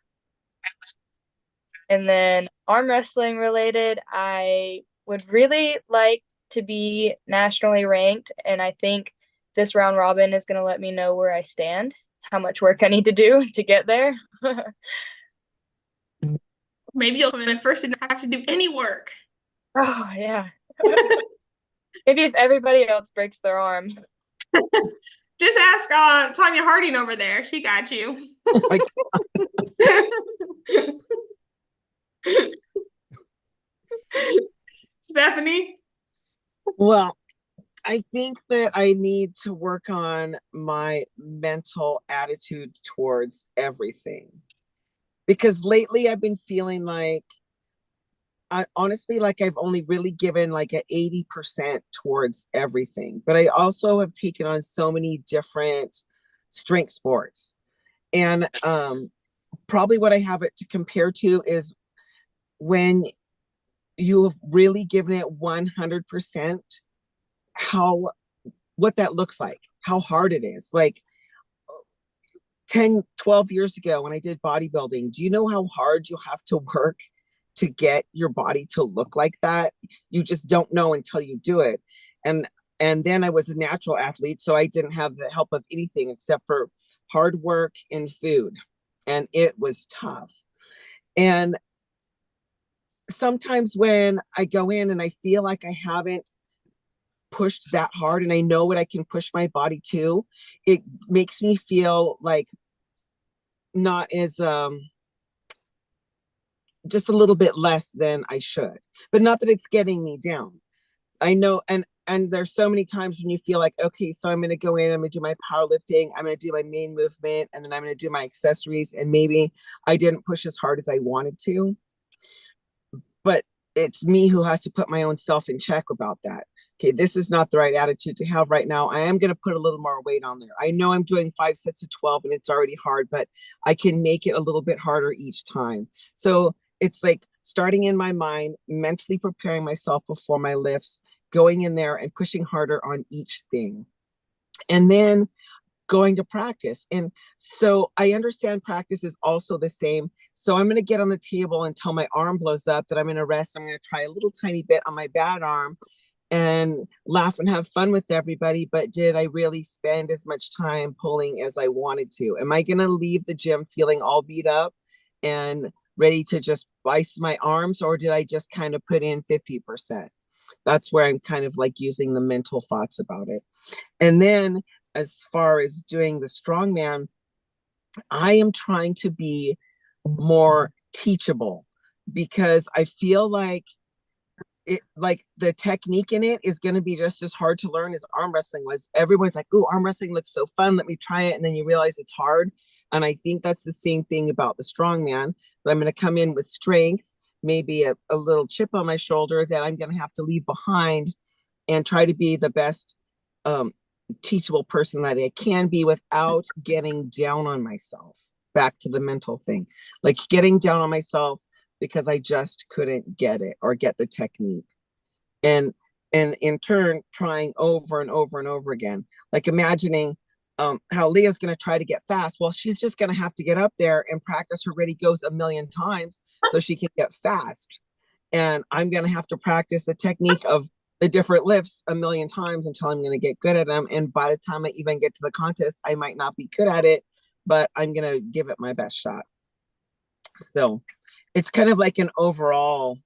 And then arm wrestling related, I would really like to be nationally ranked. And I think this round robin is going to let me know where I stand, how much work I need to do to get there. Maybe you'll come in first and not have to do any work. Oh, yeah. Maybe if everybody else breaks their arm. Just ask Tanya Harding over there. She got you. Oh my Stephanie? Well, I think that I need to work on my mental attitude towards everything. Because lately I've been feeling like, honestly, like I've only really given like a 80% towards everything. But I also have taken on so many different strength sports. And probably what I have it to compare to is when you have really given it 100%, what that looks like, how hard it is. Like 10, 12 years ago when I did bodybuilding, do you know how hard you have to work to get your body to look like that? You just don't know until you do it. And then I was a natural athlete, so I didn't have the help of anything except for hard work and food. And it was tough. And sometimes when I go in and I feel like I haven't pushed that hard and I know what I can push my body to, it makes me feel like not as just a little bit less than I should. But not that it's getting me down. I know, and there's so many times when you feel like, okay, so I'm going to go in, I'm going to do my powerlifting, I'm going to do my main movement, and then I'm going to do my accessories, and maybe I didn't push as hard as I wanted to. But it's me who has to put my own self in check about that. Okay, this is not the right attitude to have right now. I am going to put a little more weight on there. I know I'm doing 5 sets of 12 and it's already hard, but I can make it a little bit harder each time. So it's like starting in my mind, mentally preparing myself before my lifts, going in there and pushing harder on each thing. And then going to practice. And so I understand practice is also the same. So I'm going to get on the table until my arm blows up, that I'm going to rest. I'm going to try a little tiny bit on my bad arm and laugh and have fun with everybody. But did I really spend as much time pulling as I wanted to? Am I going to leave the gym feeling all beat up and ready to just ice my arms? Or did I just kind of put in 50%? That's where I'm kind of like using the mental thoughts about it. And then as far as doing the strongman, I am trying to be more teachable, because I feel like the technique in it is going to be just as hard to learn as arm wrestling was. Everyone's like, "Oh, arm wrestling looks so fun. Let me try it." And then you realize it's hard. And I think that's the same thing about the strongman. But I'm going to come in with strength, maybe a little chip on my shoulder that I'm going to have to leave behind, and try to be the best teachable person that I can be without getting down on myself. Back to the mental thing, like getting down on myself because I just couldn't get it or get the technique. And in turn, trying over and over and over again, like imagining how Leah's going to try to get fast. Well, she's just going to have to get up there and practice her ready goes a million times so she can get fast. And I'm going to have to practice the technique of the different lifts a million times until I'm going to get good at them. And by the time I even get to the contest, I might not be good at it, but I'm going to give it my best shot. So it's kind of like an overall,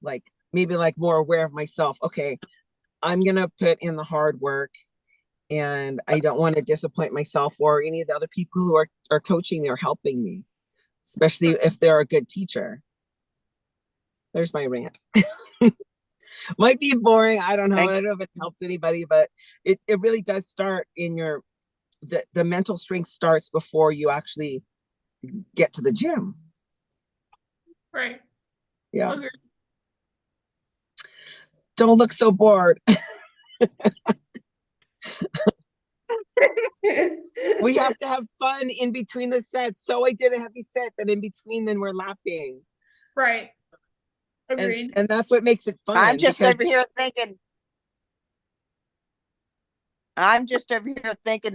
like maybe like more aware of myself. Okay, I'm going to put in the hard work, and I don't want to disappoint myself or any of the other people who are coaching me or helping me, especially if they're a good teacher. There's my rant. Might be boring. I don't know. I don't know if it helps anybody, but it really does start in the mental strength starts before you actually get to the gym. Right. Yeah. Okay. Don't look so bored. We have to have fun in between the sets. So I did a heavy set, then in between, then we're laughing. Right. Agreed. And that's what makes it fun. I'm just over here thinking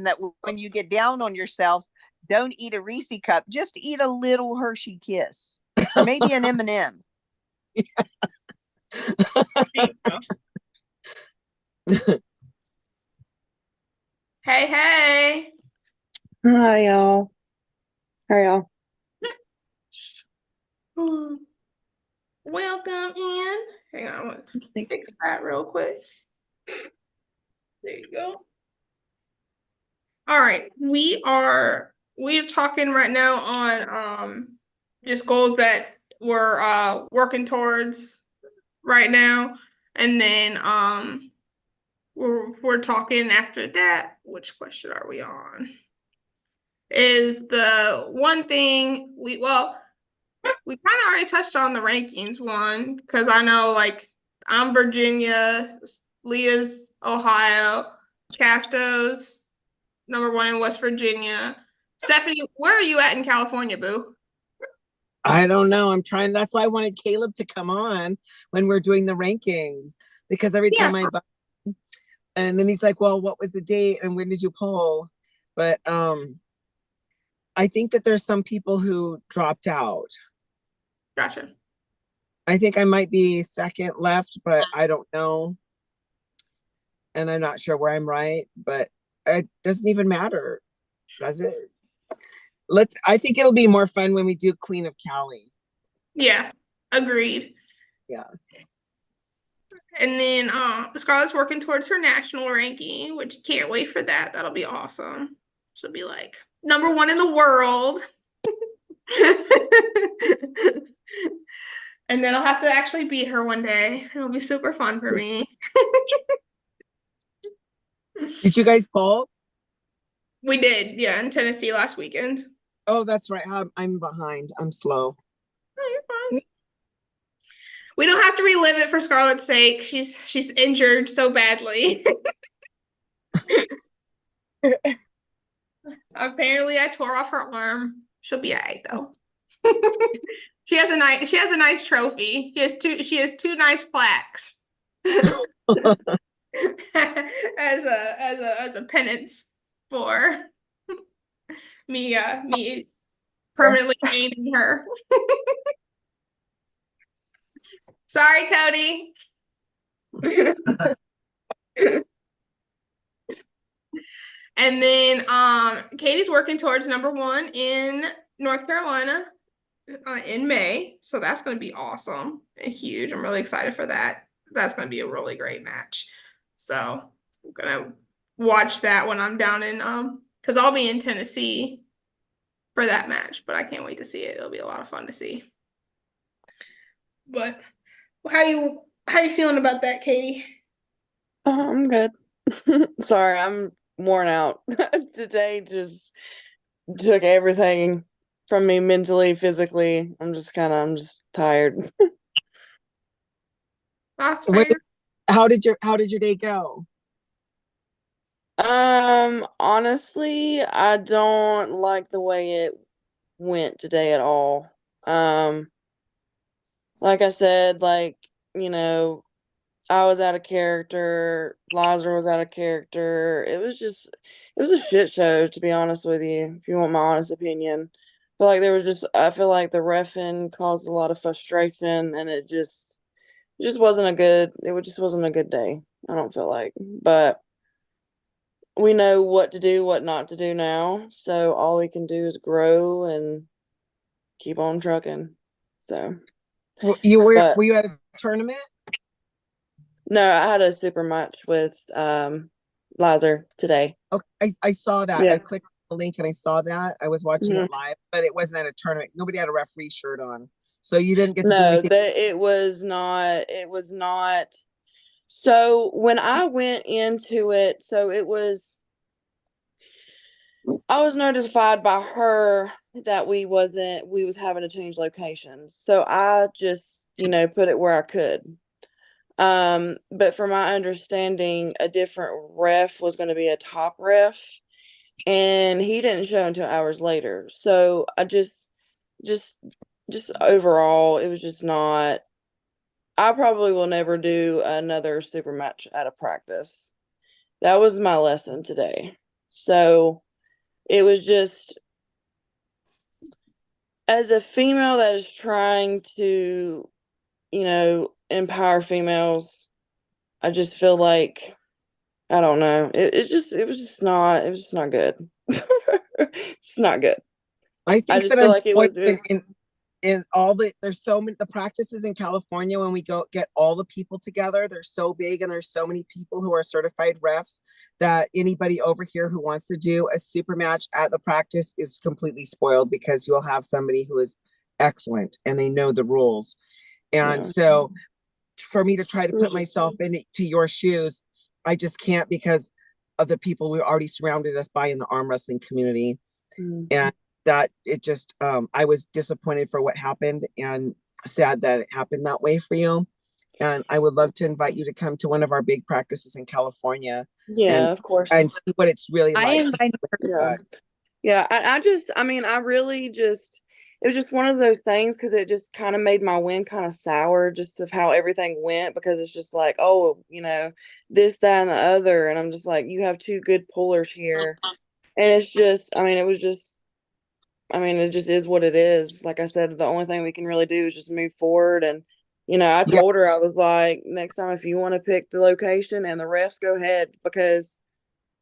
that when you get down on yourself, don't eat a Reese cup. Just eat a little Hershey Kiss, or maybe an M&M. Hey, hey. Hi, y'all. How y'all? Welcome in. Hang on, let's fix that real quick. There you go. All right, we're talking right now on just goals that we're working towards right now, and then we're talking after that. Which question are we on? Is the one thing we kind of already touched on the rankings one, because I know like I'm Virginia, Leah's Ohio, Casto's #1 in West Virginia. Stephanie, where are you at in California, boo? I don't know. I'm trying. That's why I wanted Caleb to come on when we're doing the rankings, because every Yeah. time and then he's like, well, what was the date and when did you poll? But I think that there's some people who dropped out. Gotcha. I think I might be second left, but I don't know. And I'm not sure where I'm right, but it doesn't even matter, does it? I think it'll be more fun when we do Queen of Cali. Yeah, agreed. Yeah. And then Scarlett's working towards her national ranking, which can't wait for that. That'll be awesome. She'll be like #1 in the world. And then I'll have to actually beat her one day. It'll be super fun for me. Did you guys poll? We did, yeah, in Tennessee last weekend. Oh, that's right. I'm behind. I'm slow. Oh, you're fine. We don't have to relive it for Scarlett's sake. She's injured so badly. Apparently, I tore off her arm. She'll be alright though. She has a nice trophy. She has two nice plaques. as a penance for me permanently naming her. Sorry, Cody. And then Katie's working towards #1 in North Carolina in May. So that's going to be awesome and huge. I'm really excited for that. That's going to be a really great match. So I'm going to watch that when I'm down in because I'll be in Tennessee for that match, but I can't wait to see it. It'll be a lot of fun to see. But how you feeling about that, Katie? I'm good. Sorry, I'm worn out. Today just took everything from me mentally, physically. I'm just tired. That's What fair. How did your day go? Honestly, I don't like the way it went today at all. Like I said, I was out of character. Liza was out of character. It was a shit show, to be honest with you, if you want my honest opinion. I feel like the reffing caused a lot of frustration, and it just wasn't a good day. I don't feel like, but we know what to do, what not to do now. So all we can do is grow and keep on trucking. So, Were but you at a tournament? no, I had a super match with Liza today. Okay, I saw that. Yeah. I clicked the link and I saw that. I was watching Mhm. it live, but it wasn't at a tournament. Nobody had a referee shirt on. So you didn't get to do No, anything. it was not. It was not. So when I went into it, I was notified by her that we was having to change locations. So I just, put it where I could. But from my understanding, a different ref was going to be a top ref, and he didn't show until hours later. So I just overall, it was just not. I probably will never do another super match at a practice. That was my lesson today. So it was just, as a female that is trying to, empower females, I just feel like I don't know. It was just not good. It's not good. I I think just that feel I'm like it was in all there's so many the practices in California when we go get all the people together, they're so big and there's so many people who are certified refs that anybody over here who wants to do a super match at the practice is completely spoiled because you'll have somebody who is excellent and they know the rules. And yeah. so for me to try to It was put myself into your shoes, I just can't because of the people we already surrounded us by in the arm wrestling community. And that it just I was disappointed for what happened and sad that it happened that way for you. And I would love to invite you to come to one of our big practices in California Yeah, of course. and see what it's really I like. invited her. Yeah. Yeah, I mean, I really just, it was just one of those things because it just kind of made my win kind of sour just of how everything went because it's just like, oh, this, that, and the other. And I'm just like, you have two good pullers here. And it's just, it just is what it is. Like I said, the only thing we can really do is just move forward. And, I Yeah. told her, I was like, next time, if you want to pick the location and the refs, go ahead because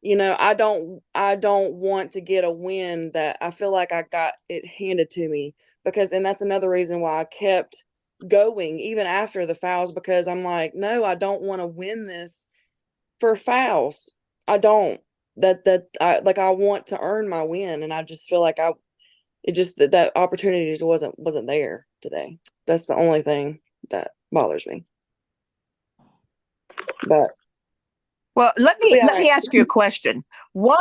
I don't want to get a win that I feel like I got it handed to me and that's another reason why I kept going even after the fouls because I'm like, no, I don't want to win this for fouls. I don't. I want to earn my win and I just feel like that opportunity just wasn't there today. That's the only thing that bothers me. But Well, let Yeah. me ask you a question. What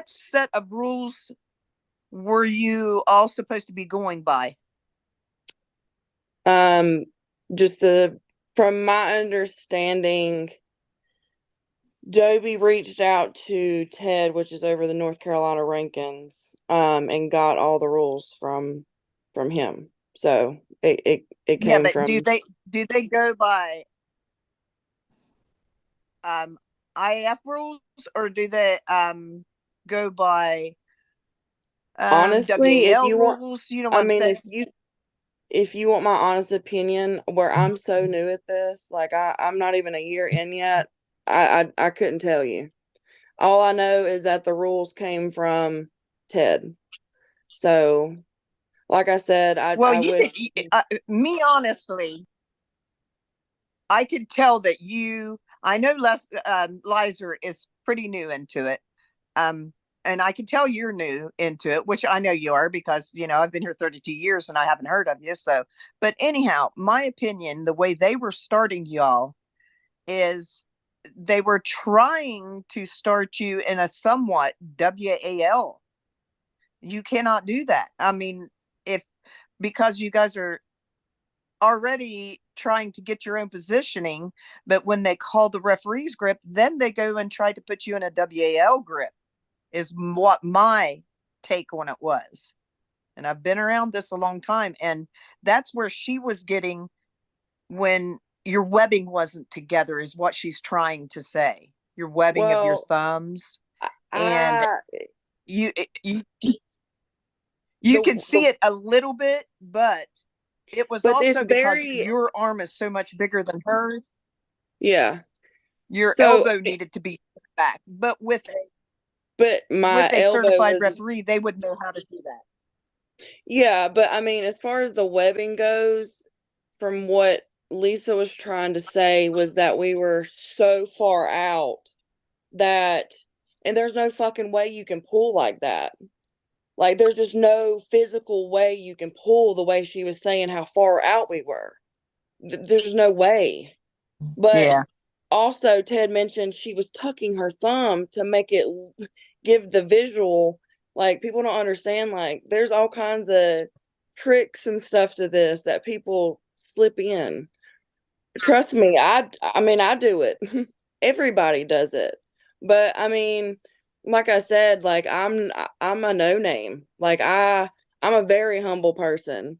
set of rules were you all supposed to be going by? Just from my understanding, Joby reached out to Ted, which is over the North Carolina rankings, and got all the rules from him. So it Yeah, came but from. do they go by IAF rules or do they go by Honestly, if WAL you want, rules? You know I what I'm mean, saying? if you want my honest opinion, where I'm so new at this, like I'm not even a year in yet, I couldn't tell you. All I know is that the rules came from Ted. So, like I said, Well, I wish. me honestly, I could tell that you. I know Lizer is pretty new into it, and I can tell you're new into it, which I know you are because I've been here 32 years and I haven't heard of you. So, but anyhow, my opinion, the way they were starting y'all is they were trying to start you in a somewhat WAL. You cannot do that. I mean, if because you guys are already trying to get your own positioning, but when they call the referee's grip, then they go and try to put you in a WAL grip, is what my take on it was. And I've been around this a long time. And that's where she was getting when your webbing wasn't together, is what she's trying to say. Your webbing of your thumbs. And I you the, can see the it a little bit, but it was but it's also because very your arm is so much bigger than hers. yeah. Your So elbow needed to be back. But with my a elbow certified was referee, they would know how to do that. yeah, but I mean, as far as the webbing goes, from what Lisa was trying to say was that we were so far out that, and there's no fucking way you can pull like that. Like, there's just no physical way you can pull the way she was saying how far out we were. There's no way. But Yeah. also, Ted mentioned she was tucking her thumb to make it give the visual. Like, people don't understand, like, there's all kinds of tricks and stuff to this that people slip in. Trust me, I mean, I do it. Everybody does it. But I mean, like I said, like I'm a no name. Like I'm a very humble person.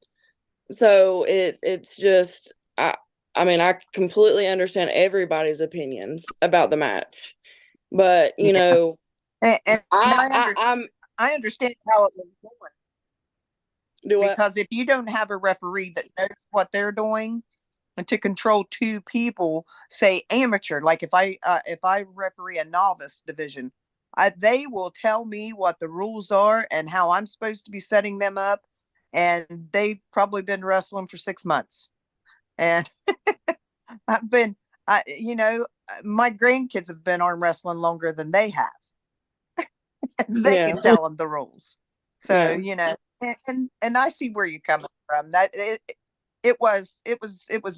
So it's just I mean, I completely understand everybody's opinions about the match. But, Yeah. And I'm I understand how it was going, do what? because if you don't have a referee that knows what they're doing, to control two people, say amateur. Like if I referee a novice division, they will tell me what the rules are and how I'm supposed to be setting them up. And they've probably been wrestling for 6 months. And I've been, my grandkids have been arm wrestling longer than they have. They Yeah. can tell them the rules. So, Yeah. and I see where you're coming from. That it was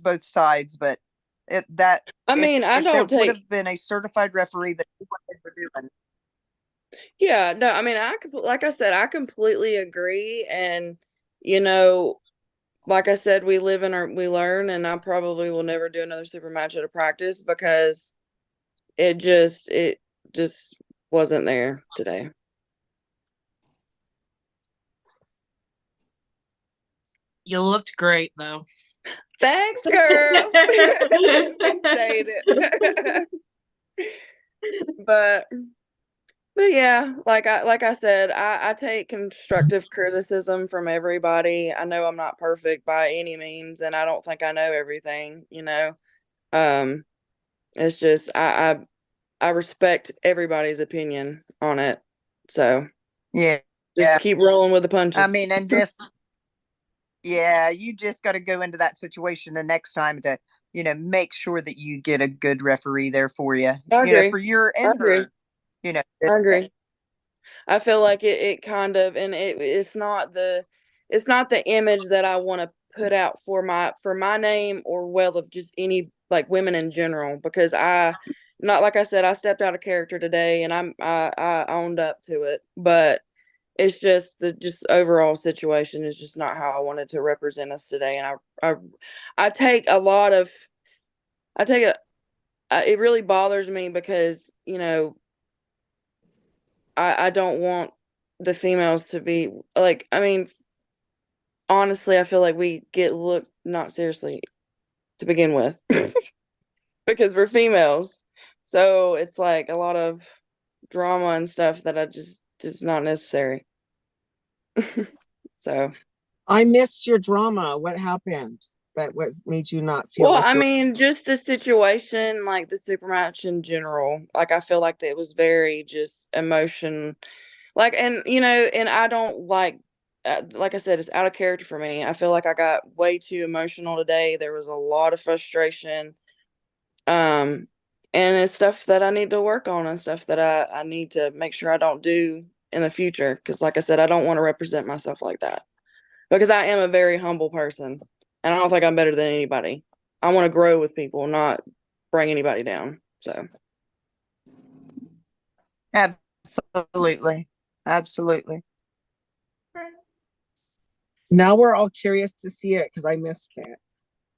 both sides, but I mean, I if there don't would take. have been a certified referee that knew what they were doing. Yeah, no, I mean, like I said, I completely agree. And, you know, like I said, we live and we learn, and I probably will never do another super match at a practice because it just wasn't there today. You looked great though. Thanks, girl. Appreciate it. But yeah, like I said, I take constructive criticism from everybody. I know I'm not perfect by any means, and I don't think I know everything, you know. It's just I respect everybody's opinion on it. So Yeah. just keep rolling with the punches. I mean, and this, yeah, you just got to go into that situation the next time to, make sure that you get a good referee there for you. I agree. For your I and agree. her, I agree. I feel like it kind of, and it's not the image that I want to put out for my name, or well, of just any, like, women in general, because not like I said, I stepped out of character today, and I owned up to it, but it's just the overall situation is just not how I wanted to represent us today. And I take a lot of, it really bothers me because, I don't want the females to be like, I mean, honestly, I feel like we get looked not seriously to begin with because we're females. So it's like a lot of drama and stuff that I just not necessary. So I missed your drama. What happened that made you not feel well, like I mean, just the situation, like the super match in general. Like I feel like it was very just emotion, like, and and I don't like I said, it's out of character for me. I feel like I got way too emotional today. There was a lot of frustration, and it's stuff that I need to work on and stuff that I need to make sure I don't do in the future. Because, like I said, I don't want to represent myself like that because I am a very humble person, and I don't think I'm better than anybody. I want to grow with people, not bring anybody down. So, absolutely, absolutely. now we're all curious to see it because I missed it.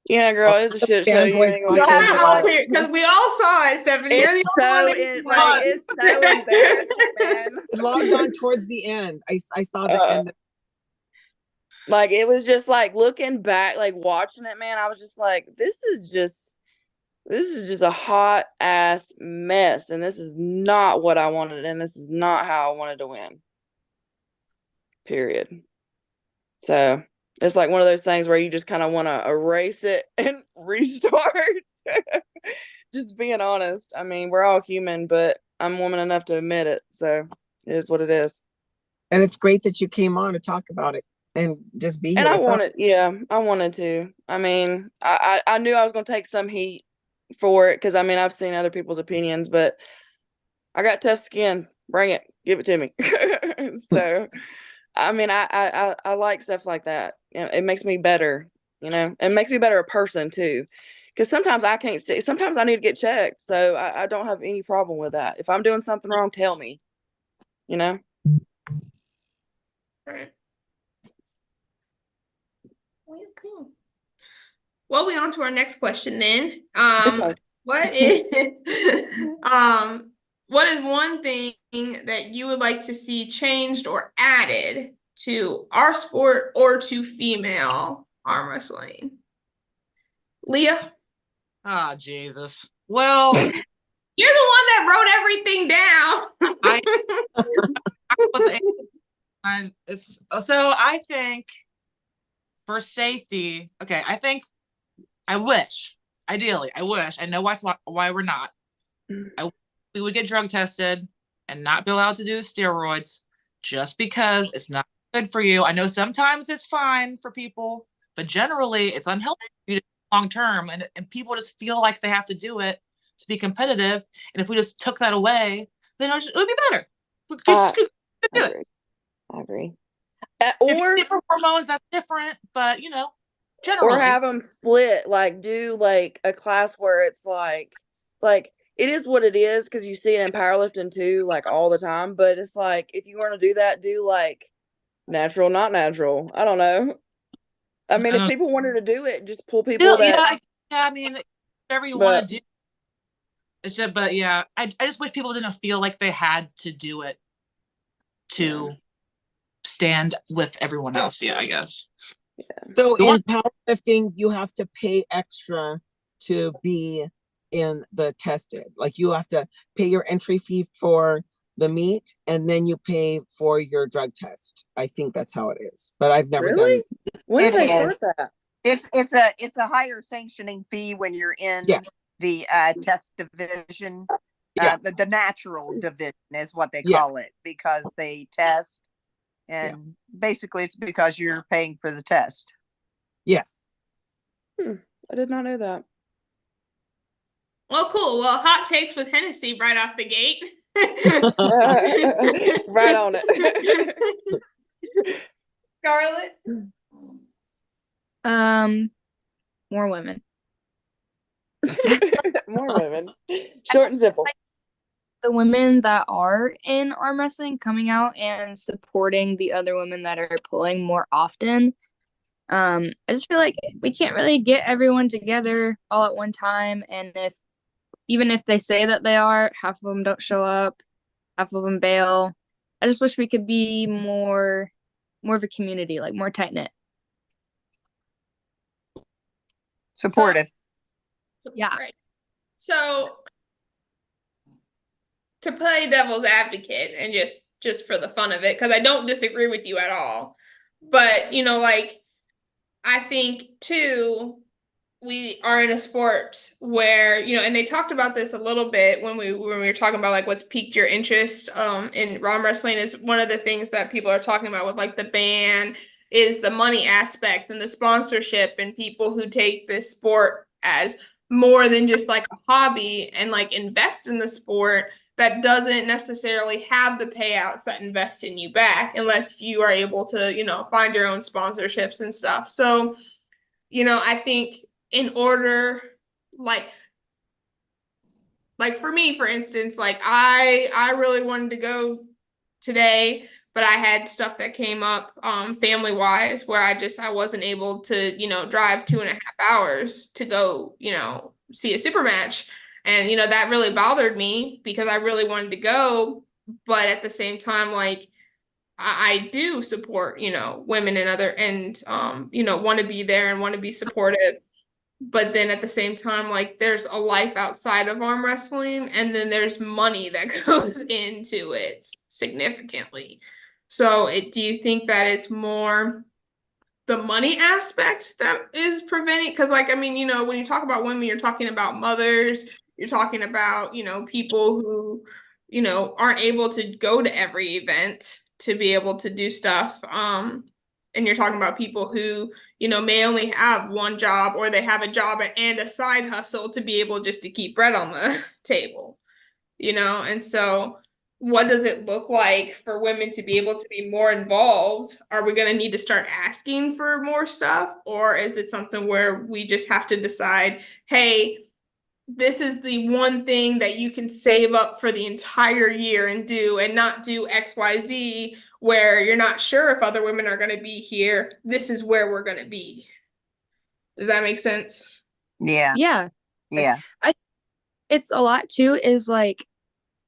yeah, girl, it's a shit show. You Fanboys ain't gonna You'll have believe to it. all hear because we all saw it, Stephanie. You're the It's only one so that like it's so embarrassing, man. I logged on towards the end. I saw the end. Like it was just like looking back, like watching it, man. I was just like, this is just a hot ass mess, and this is not what I wanted, and this is not how I wanted to win. Period. So it's like one of those things where you just kind of want to erase it and restart. Just being honest. I mean, we're all human, but I'm woman enough to admit it. So it is what it is. And it's great that you came on to talk about it and just be here. And I wanted to. I mean, I knew I was going to take some heat for it because, I mean, I've seen other people's opinions, but I got tough skin. Bring it. Give it to me. So, I mean, I like stuff like that. It makes me better, It makes me better a person, too. Because sometimes I can't see. Sometimes I need to get checked. So, I don't have any problem with that. If I'm doing something wrong, tell me, Right. Well, we on to our next question then. What is one thing that you would like to see changed or added to our sport or to female arm wrestling? Leah? Oh, Jesus. Well, you're the one that wrote everything down. So I think for safety, okay, I think I wish, ideally, I wish. I know why we're not. We would get drug tested and not be allowed to do steroids just because it's not good for you. I know sometimes it's fine for people, but generally it's unhealthy for you long term. And people just feel like they have to do it to be competitive. And if we just took that away, then it would be better. We could I do it. agree. I agree. If Or you different hormones, that's different. But or generally, have them split, like do like a class where it's like it is what it is, because you see it in powerlifting too, like all the time. But it's like, if you want to do that, do like natural, not natural. I don't know. I mean, if people wanted to do it, just pull people still, that. yeah. I mean, whatever you But want to do. It's just, but yeah, I just wish people didn't feel like they had to do it to stand with everyone else. Yeah, I guess. So The in powerlifting, you have to pay extra to be in the tested. Like, you have to pay your entry fee for the meet, and then you pay for your drug test. I think that's how it is, but I've never really, done. when did It they start is. that? It's a higher sanctioning fee when you're in Yes. the test division. Yeah. The natural division is what they Yes. call it, because they test, and basically it's because you're paying for the test. Yes. I did not know that. Well, cool. Well, hot takes with Hennessy right off the gate. Right on it. Scarlett? More women. More women. Short and simple. The women that are in arm wrestling coming out and supporting the other women that are pulling more often. I just feel like we can't really get everyone together all at one time, and even if they say that they are, half of them don't show up, half of them bail. I just wish we could be more of a community, like more tight knit. Supportive. Yeah. Right. So, to play devil's advocate, and just for the fun of it, because I don't disagree with you at all, but like, I think too, we are in a sport where, and they talked about this a little bit when we were talking about like what's piqued your interest in arm wrestling, is one of the things that people are talking about with like the ban is the money aspect and the sponsorship, and people who take this sport as more than just like a hobby and like invest in the sport that doesn't necessarily have the payouts that invest in you back unless you are able to, find your own sponsorships and stuff. So, I think in order, like for me, for instance, like I really wanted to go today, but I had stuff that came up family wise where I wasn't able to, drive 2.5 hours to go, see a super match. And, that really bothered me because I really wanted to go. But at the same time, like, I do support, women and want to be there and want to be supportive. But then at the same time, like, there's a life outside of arm wrestling, and then there's money that goes into it significantly. So do you think that it's more the money aspect that is preventing? Because, like, I mean, when you talk about women, you're talking about mothers, you're talking about, people who, aren't able to go to every event to be able to do stuff. And you're talking about people who, may only have one job, or they have a job and a side hustle to be able just to keep bread on the table, and so what does it look like for women to be able to be more involved? Are we going to need to start asking for more stuff? Or is it something where we just have to decide, hey, this is the one thing that you can save up for the entire year and do, and not do XYZ where you're not sure if other women are going to be here. This is where we're going to be. Does that make sense? Yeah. Yeah. Yeah. It's a lot too, is like,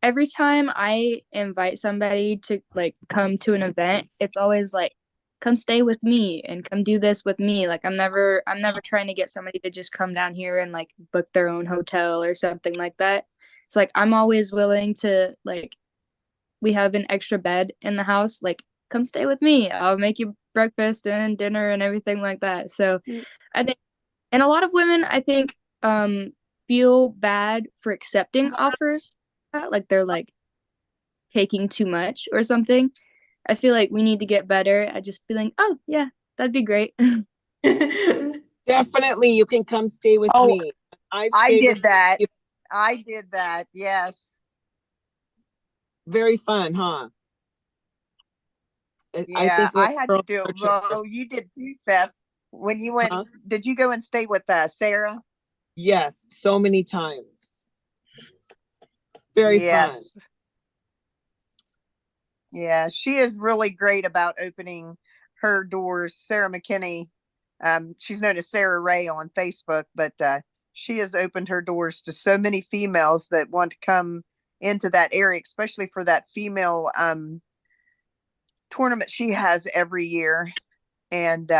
every time I invite somebody to like come to an event, it's always like, come stay with me and come do this with me. Like, I'm never trying to get somebody to just come down here and like book their own hotel or something like that. It's like, I'm always willing to, like, we have an extra bed in the house, like, come stay with me. I'll make you breakfast and dinner and everything like that. So I think And a lot of women, I think, feel bad for accepting offers, like they're like taking too much or something. I feel like we need to get better at just feeling, oh yeah, that'd be great. Definitely, you can come stay with Oh, me. I stayed did with that. you. I did that. Yes. Very fun, huh? I Yeah, think I had to girls do are it. Well, you did too, Steph. When you went, Huh? did you go and stay with Sarah? Yes, so many times. Very fun. Yes. Yeah, she is really great about opening her doors. Sarah McKinney, she's known as Sarah Ray on Facebook, but she has opened her doors to so many females that want to come into that area, especially for that female tournament she has every year. And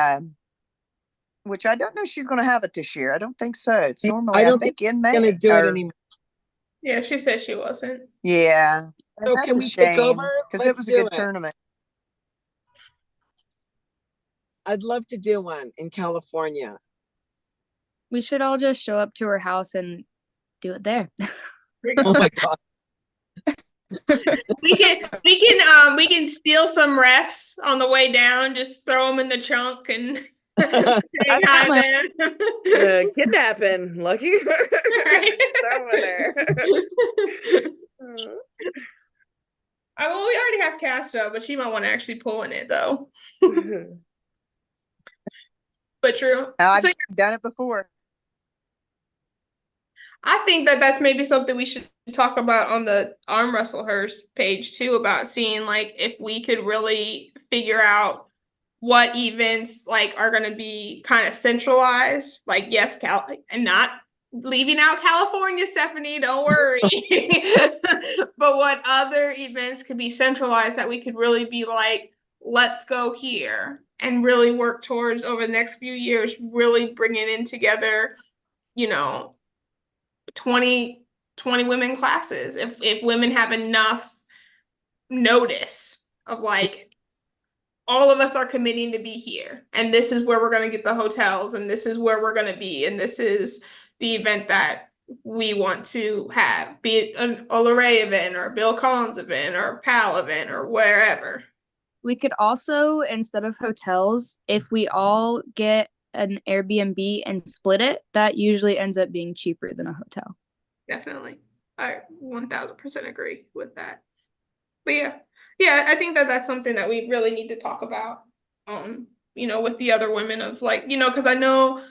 which I don't know she's going to have it this year. I don't think so. It's normally, I I don't think, in she's May. gonna do it or- anymore. Yeah, she said she wasn't. Yeah. And So that's can a we take shame over? because it Let's was a do good it. tournament. I'd love to do one in California. We should all just show up to her house and do it there. Oh my God. We can steal some refs on the way down, just throw them in the trunk and say hi there. Kidnapping, Lucky. Over there. Well, we already have Castro, but she might want to actually pull in it though. But true. I've So done it before. I think that that's maybe something we should talk about on the Arm Wrestle Hers page too, about seeing like if we could really figure out what events like are going to be kind of centralized. Like, yes, and not leaving out California, Stephanie, don't worry. But what other events could be centralized that we could really be like, let's go here and really work towards over the next few years, really bringing in together, 20 women classes. If women have enough notice of like, all of us are committing to be here, and this is where we're going to get the hotels, and this is where we're going to be, and this is the event that we want to have, be it an Ola Ray event or a Bill Collins event or a PAL event or wherever. We could also, instead of hotels, if we all get an Airbnb and split it, that usually ends up being cheaper than a hotel. Definitely. I 1000% agree with that. But yeah, I think that that's something that we really need to talk about, with the other women of like, because I know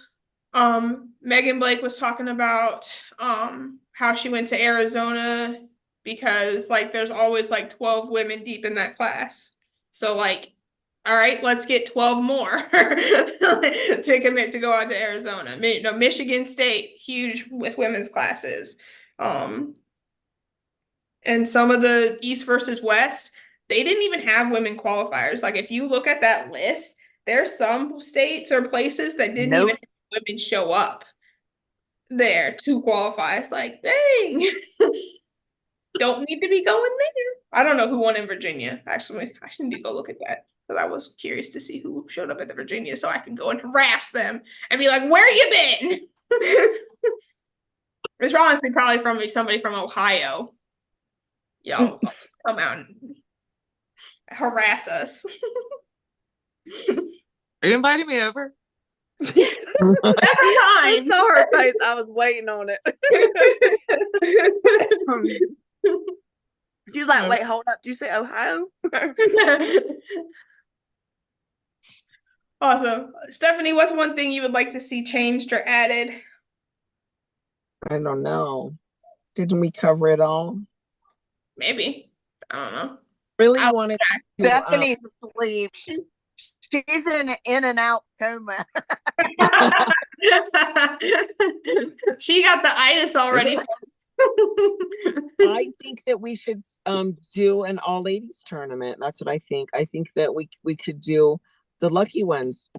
Megan Blake was talking about how she went to Arizona because like there's always like 12 women deep in that class. So like, all right, let's get 12 more to commit to go out to Arizona. Michigan State, huge with women's classes. And some of the East versus West, they didn't even have women qualifiers. Like if you look at that list, there's some states or places that didn't even have women show up there to qualify. It's like, dang, don't need to be going there. I don't know who won in Virginia. Actually, I should need to go look at that because I was curious to see who showed up at the Virginia so I can go and harass them and be like, where you been? It's honestly probably from somebody from Ohio. Yo, come out and harass us. Are you inviting me over? Several I times. saw her face. I was waiting on it. She's like, wait, hold up. Did you say Ohio? Awesome. Stephanie, what's one thing you would like to see changed or added? I don't know. Didn't we cover it all? Maybe. I don't know. Really wanted to, Stephanie's asleep. She's in and out coma. She got the itis already. I think that we should do an all ladies tournament. That's what I think. I think that we could do the lucky ones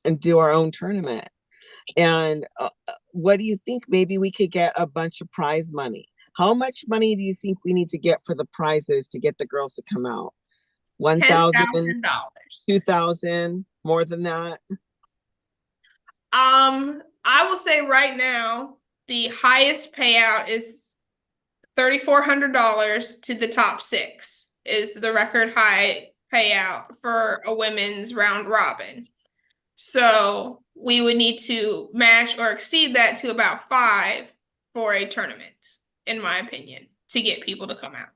and do our own tournament. And what do you think? Maybe we could get a bunch of prize money. How much money do you think we need to get for the prizes to get the girls to come out? $1,000, $10,000. 2,000, more than that? I will say right now, the highest payout is $3,400 to the top 6 is the record high payout for a women's round robin. So we would need to match or exceed that to about 5 for a tournament, in my opinion, to get people to come out.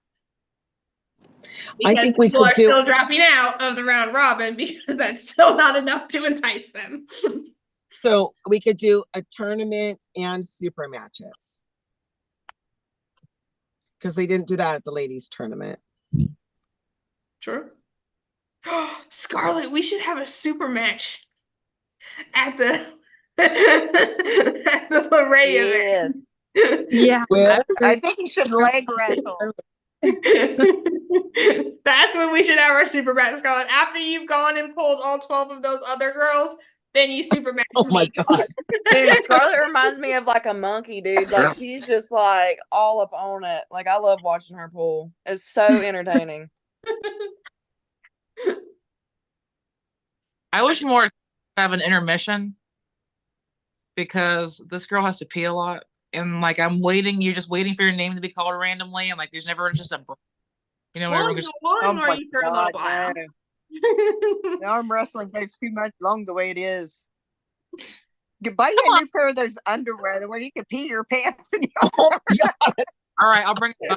I think we people could are do- still dropping out of the round robin because that's still not enough to entice them. So we could do a tournament and super matches. Because they didn't do that at the ladies' tournament. True. Scarlett, we should have a super match at the at the Lorraine event. Yeah. Where? I think you should leg wrestle. That's when we should have our super match, Scarlett. After you've gone and pulled all 12 of those other girls, then you super match. Oh my me. God. Dude, Scarlett reminds me of like a monkey, dude. Like she's just like all up on it. Like I love watching her pull. It's so entertaining. I wish more have an intermission because this girl has to pee a lot. And like I'm waiting, you're just waiting for your name to be called randomly, and like there's never just a break. You know, whenever We'll you just ignore you for a little while. no. The arm wrestling goes too much long the way it is. You buy you a new pair of those underwear the way you can pee your pants in your Oh my God. all right, I'll bring it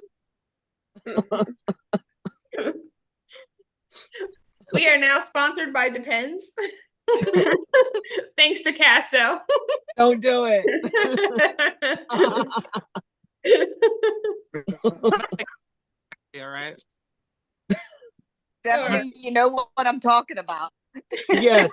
up. We are now sponsored by Depends. Thanks to Casto. Don't do it. All right. Definitely, you know what I'm talking about. Yes.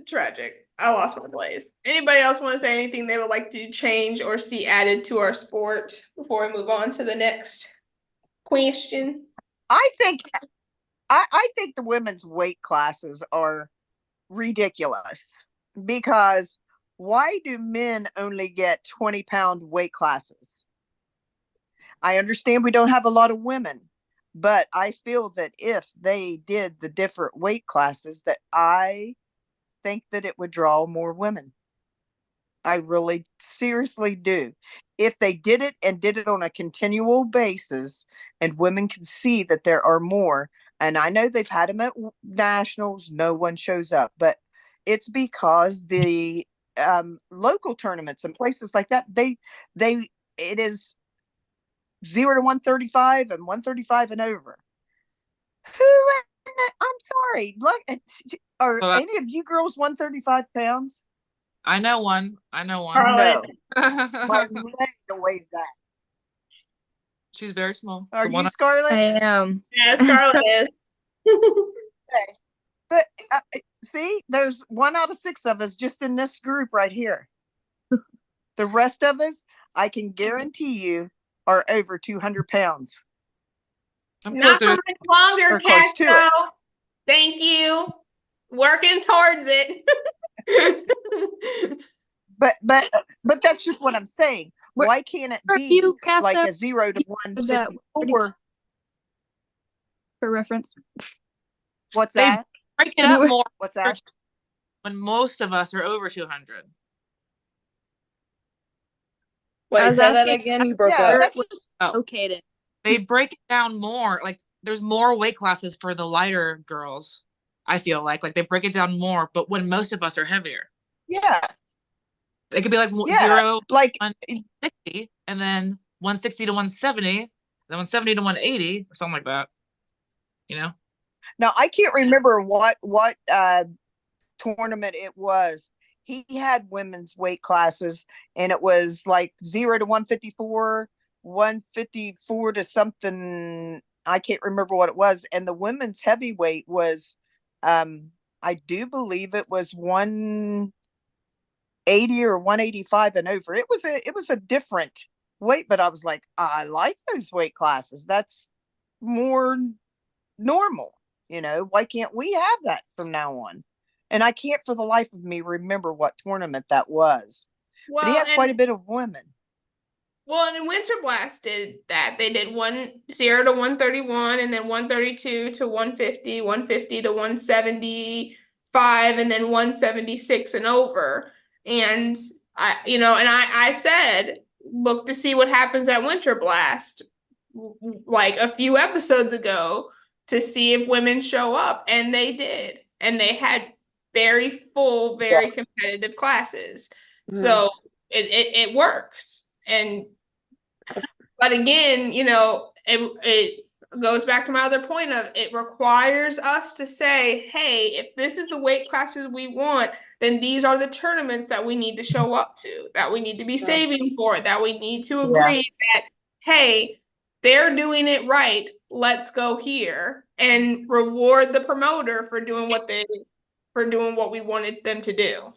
Tragic. I lost my place. Anybody else want to say anything they would like to change or see added to our sport before we move on to the next question? I think the women's weight classes are ridiculous because why do men only get 20-pound weight classes? I understand we don't have a lot of women, but I feel that if they did the different weight classes, that I think that it would draw more women. I really seriously do. If they did it and did it on a continual basis and women can see that there are more, and I know they've had them at nationals, no one shows up, but it's because the local tournaments and places like that, it is 0 to 135 and 135 and over. I'm sorry. Look, are any of you girls 135 pounds? I know one. Carl. No. My leg weighs that. She's very small. Are The one you, Scarlett? I am. Yeah, Scarlett is. Okay. But see, there's 1 out of 6 of us just in this group right here. The rest of us, I can guarantee you, are over 200 pounds. I'm Not for closer. much longer, Or close to it. Casto. Thank you. Working towards it. But that's just what I'm saying. Where Why can't it are be you, like Casto? a 0 to Is that 154? for reference? What's They- that? Break it up more What's that? when most of us are over 200. I Wait, was say that asking- again. You broke Yeah, up. that's just Located. They break it down more. Like there's more weight classes for the lighter girls. I feel like they break it down more, but when most of us are heavier, yeah, it could be like Yeah. 0 like 160 and then 160 to 170, then 170 to 180 or something like that. You know? now I can't remember what tournament it was. He had women's weight classes, and it was like 0 to 154, 154 to something. I can't remember what it was. And the women's heavyweight was, I do believe it was 180 or 185 and over. It was a different weight, but I was like, I like those weight classes. That's more normal. Why can't we have that from now on? And I can't for the life of me remember what tournament that was. But he Well, had quite a and bit of women. Well, and Winter Blast did that. They did 0 to 131, and then 132 to 150, 150 to 175, and then 176 and over. And I said, look to see what happens at Winter Blast, like a few episodes ago, to see if women show up, and they did. And they had very full, very competitive classes. Mhm. So it works. But again, it goes back to my other point of it requires us to say, hey, if this is the weight classes we want, then these are the tournaments that we need to show up to, that we need to be saving for, that we need to agree that, hey, they're doing it right. Let's go here and reward the promoter for doing what we wanted them to do.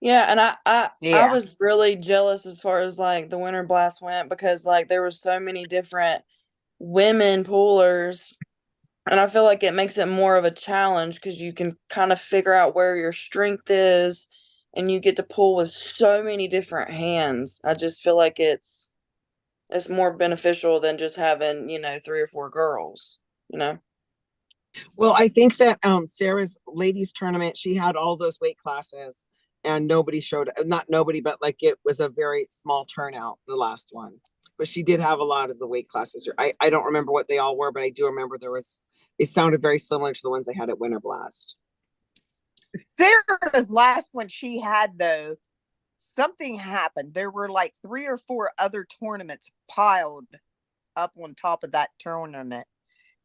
Yeah, and I Yeah. was really jealous as far as like the Winter Blast went, because like there were so many different women poolers, and I feel like it makes it more of a challenge because you can kind of figure out where your strength is, and you get to pull with so many different hands. I just feel like it's more beneficial than just having, 3 or 4 girls, you know. Well, I think that Sarah's ladies tournament, she had all those weight classes and nobody showed, not nobody, but like it was a very small turnout, the last one. But she did have a lot of the weight classes. I don't remember what they all were, but I do remember it sounded very similar to the ones I had at Winter Blast. Sarah's last one she had, though, something happened. There were like 3 or 4 other tournaments piled up on top of that tournament.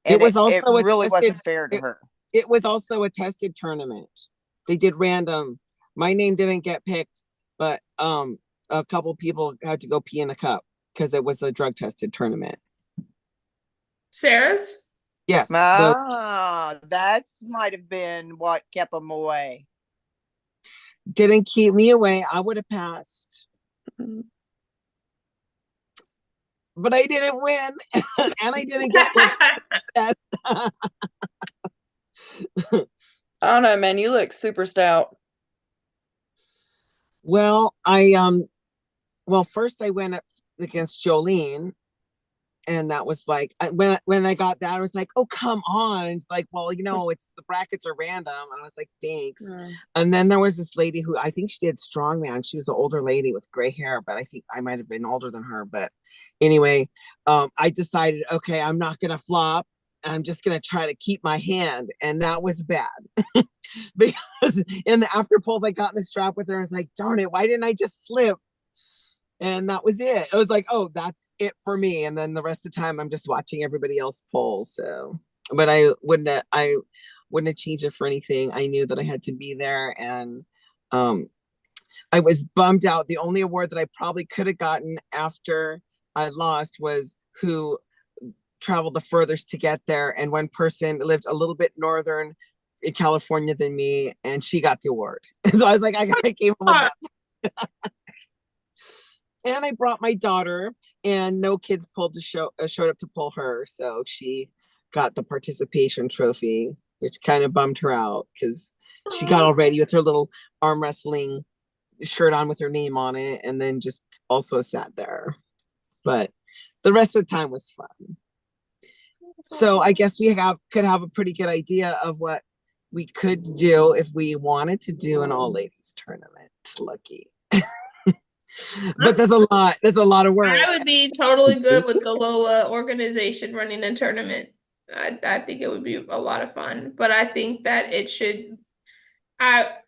And It was also it really wasn't fair to her. It was also a tested tournament. They did random. My name didn't get picked, but a couple people had to go pee in a cup because it was a drug tested tournament. Sarah's? Yes. That might have been what kept them away. Didn't keep me away. I would have passed. But I didn't win. And I didn't get picked. I don't know, man. You look super stout. Well, first I went up against Jolene, and that was like, when I got that, I was like, oh, come on. And it's like, well, it's the brackets are random. And I was like, thanks. And then there was this lady who I think she did strongman. She was an older lady with gray hair, but I think I might have been older than her. But anyway, I decided, okay, I'm not going to flop. I'm just going to try to keep my hand. And that was bad because in the after polls, I got in the strap with her. I was like, darn it, why didn't I just slip? And that was it. It was like, oh, that's it for me. And then the rest of the time, I'm just watching everybody else pull. So, but I wouldn't have changed it for anything. I knew that I had to be there, and I was bummed out. The only award that I probably could have gotten after I lost was who traveled the furthest to get there. And one person lived a little bit northern in California than me, and she got the award. So I was like, I gave them a And I brought my daughter, and no kids showed up to pull her. So she got the participation trophy, which kind of bummed her out because she got all ready with her little arm wrestling shirt on with her name on it, and then just also sat there. But the rest of the time was fun. So I guess we could have a pretty good idea of what we could do if we wanted to do an all ladies tournament. Lucky. But that's a lot of work. I would be totally good with the Lola organization running a tournament. I think it would be a lot of fun, but I think that it should. But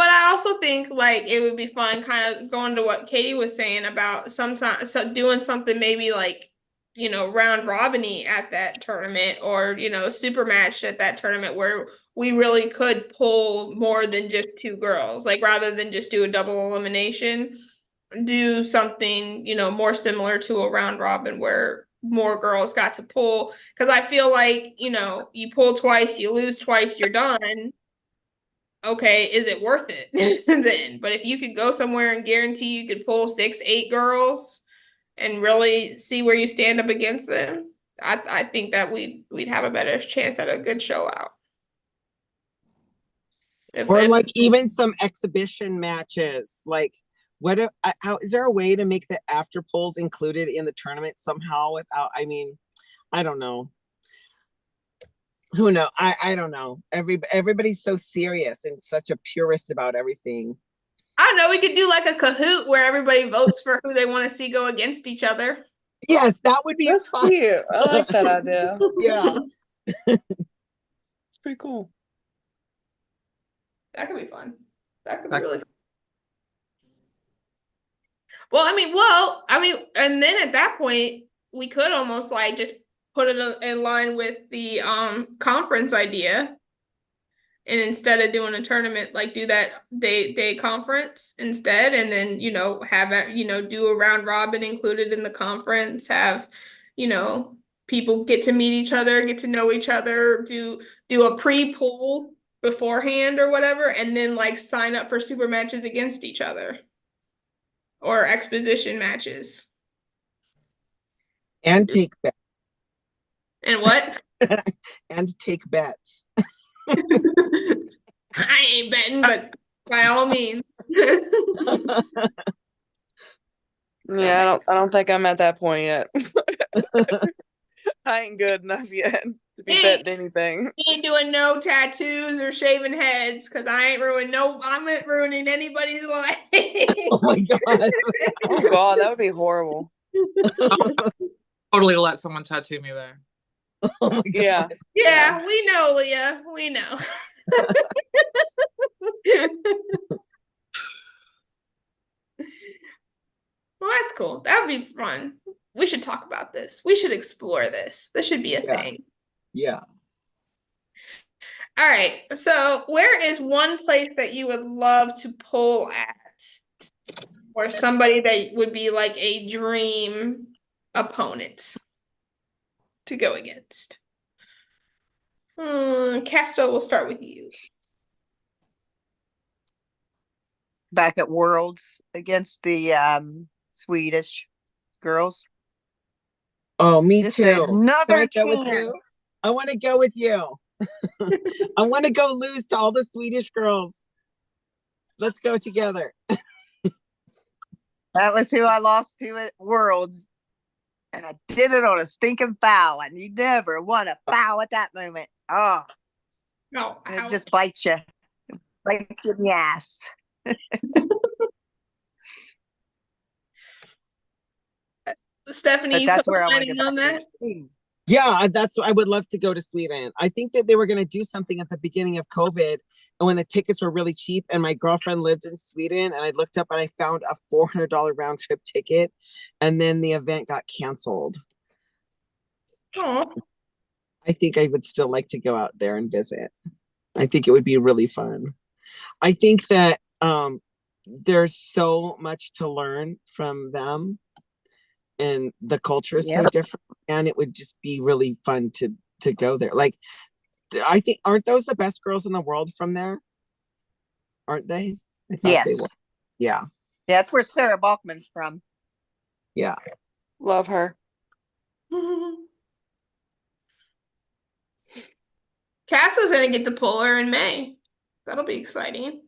I also think like it would be fun, kind of going to what Katie was saying about sometimes doing something maybe like round robin-y at that tournament, or super match at that tournament where we really could pull more than just 2 girls, like rather than just do a double elimination, do something more similar to a round robin where more girls got to pull, because I feel like you pull twice, you lose twice, you're done. Okay, is it worth it then? But if you could go somewhere and guarantee you could pull 6, 8 girls and really see where you stand up against them, I think that we'd have a better chance at a good show out. Or like even some exhibition matches. Like, how is there a way to make the after pulls included in the tournament somehow without? I mean, I don't know. Who know? I don't know. Everybody's so serious and such a purist about everything. I don't know. We could do like a Kahoot where everybody votes for who they want to see go against each other. Yes, that would be That's fun. cute. I like that idea. Yeah. It's pretty cool. That could be fun. That could be really fun. Well, and then at that point, we could almost like just put it in line with the conference idea. And instead of doing a tournament, like do that day conference instead, and then, you know, have that, you know, do a round robin included in the conference, have, you know, people get to meet each other, get to know each other, do a pre-poll beforehand or whatever, and then like sign up for super matches against each other or exposition matches. And take bets. And what? And take bets. I ain't betting, but by all means. Yeah, I don't think I'm at that point yet. I ain't good enough yet to be betting anything. Ain't doing no tattoos or shaving heads because I'm not ruining anybody's life. Oh my god. Oh god, that would be horrible. Totally let someone tattoo me there. Oh my god. Yeah. Yeah, we know, Leah. We know. Well, that's cool. That would be fun. We should talk about this. We should explore this. This should be a thing. Yeah. All right. So, where is one place that you would love to pull at? Or somebody that would be like a dream opponent to go against? Castro, we'll start with you. Back at Worlds against the Swedish girls. Oh, me Just too. another Can I go with you? chance. I want to go with you. I want to go lose to all the Swedish girls. Let's go together. That was who I lost to at Worlds. And I did it on a stinking foul. And you never want a foul at that moment. Oh, No, it just bites you. Bites you in the ass. Stephanie, But you that's where I want to co-signing go on back that? to. Yeah, that's what I would love to go to Sweden. I think that they were going to do something at the beginning of COVID and when the tickets were really cheap. And my girlfriend lived in Sweden and I looked up and I found a $400 round trip ticket. And then the event got canceled. Oh, I think I would still like to go out there and visit. I think it would be really fun. I think that there's so much to learn from them and the culture is so different, and it would just be really fun to go there. Like, I think, aren't those the best girls in the world from there? Aren't they? I thought they were. Yeah. Yeah, that's where Sarah Bachman's from. Yeah. Love her. Castle's gonna get to pull her in May. That'll be exciting.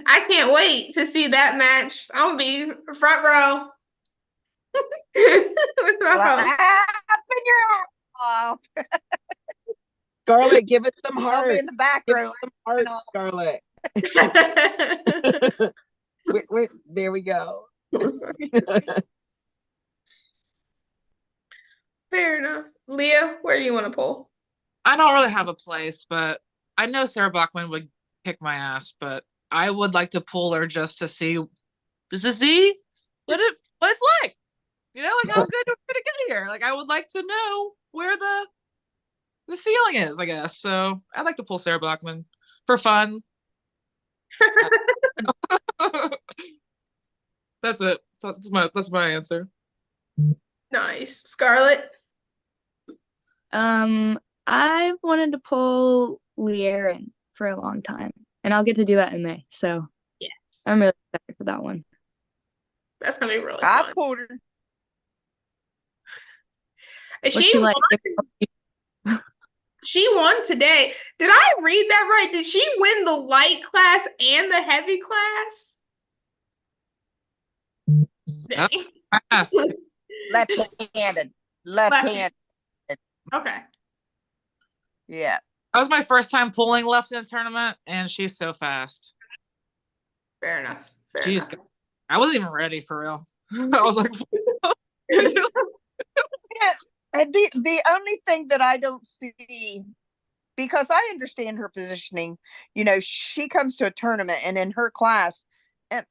I can't wait to see that match. I'll be front row. Laughing your ass off. Scarlett, give it some I'll hearts. be in the back Give row. it some hearts, Scarlett. Wait, there we go. Fair enough. Leah, where do you want to pull? I don't really have a place, but I know Sarah Bachman would kick my ass, but I would like to pull her just to see what it's like. You know, like how good we're gonna get here. Like I would like to know where the ceiling is, I guess. So I'd like to pull Sarah Bachman for fun. That's it. So that's my answer. Nice. Scarlett? I've wanted to pull Liaren for a long time, and I'll get to do that in May. So Yes. I'm really excited for that one. That's gonna be really I fun. pulled her. Is What's she she like? won? She won today. Did I read that right? Did she win the light class and the heavy class? Yep. Dang. Yes. Left-handed. Left-handed. Okay. Yeah. That was my first time pulling left in a tournament, and she's so fast. Fair enough. Fair She's. enough. I wasn't even ready for real. I was like, And the only thing that I don't see, because I understand her positioning, you know, she comes to a tournament and in her class, and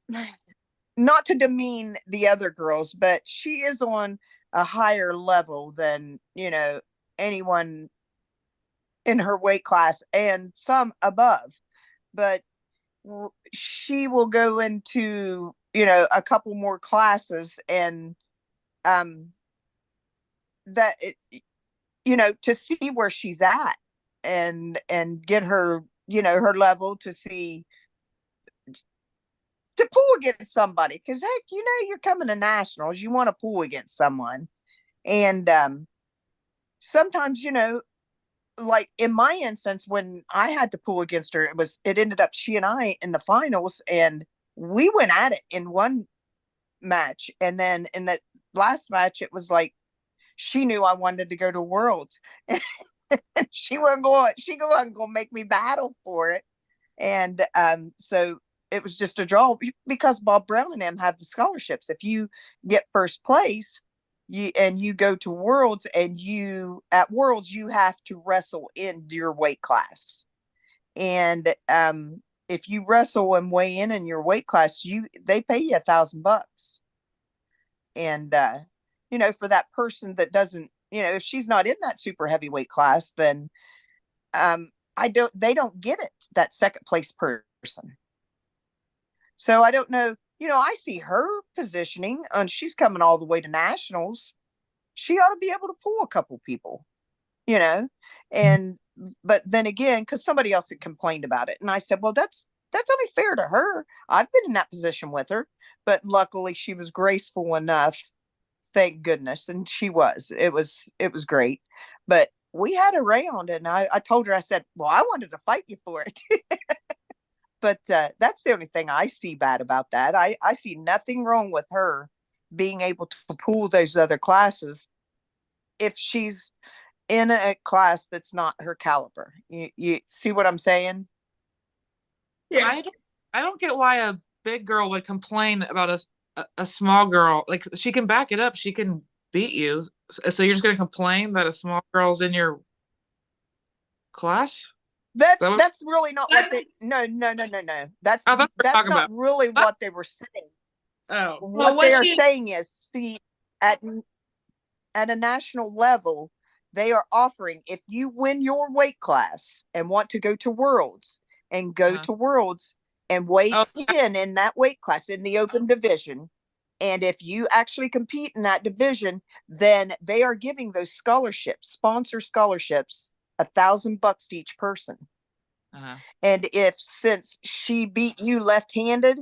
not to demean the other girls, but she is on a higher level than, you know, anyone in her weight class and some above. But she will go into, you know, a couple more classes and that it, you know, to see where she's at and get her, you know, her level to see, to pull against somebody, because heck, you know, you're coming to nationals, you want to pull against someone. And sometimes, you know, like in my instance, when I had to pull against her, it ended up she and I in the finals, and we went at it in one match, and then in the last match it was like she knew I wanted to go to Worlds. And she wasn't going to make me battle for it. And so it was just a draw, because Bob Brown and them have the scholarships. If you get first place, you go to Worlds, and at Worlds you have to wrestle in your weight class. And if you wrestle and weigh in your weight class, they pay you $1,000. And you know, for that person that doesn't, you know, if she's not in that super heavyweight class, then they don't get it, that second place person. So I don't know, you know, I see her positioning, and she's coming all the way to nationals. She ought to be able to pull a couple people, you know. And but then again, because somebody else had complained about it, and I said, well, that's only fair to her. I've been in that position with her, but luckily she was graceful enough, thank goodness. And it was great. But we had a round, and I told her, I said, well, I wanted to fight you for it. But that's the only thing I see bad about that. I see nothing wrong with her being able to pull those other classes if she's in a class that's not her caliber. You see what I'm saying? Yeah. I don't get why a big girl would complain about a small girl. Like, she can back it up. She can beat you. So you're just going to complain that a small girl's in your class? That's really not what they. No. That's Oh, that's what we're talking not about. really what they were saying. Oh, What they are saying is, see, at a national level, they are offering, if you win your weight class and want to go to Worlds, and go to Worlds and weigh in that weight class in the open division, and if you actually compete in that division, then they are giving those scholarships, sponsor scholarships, $1,000 to each person. And since she beat you left-handed,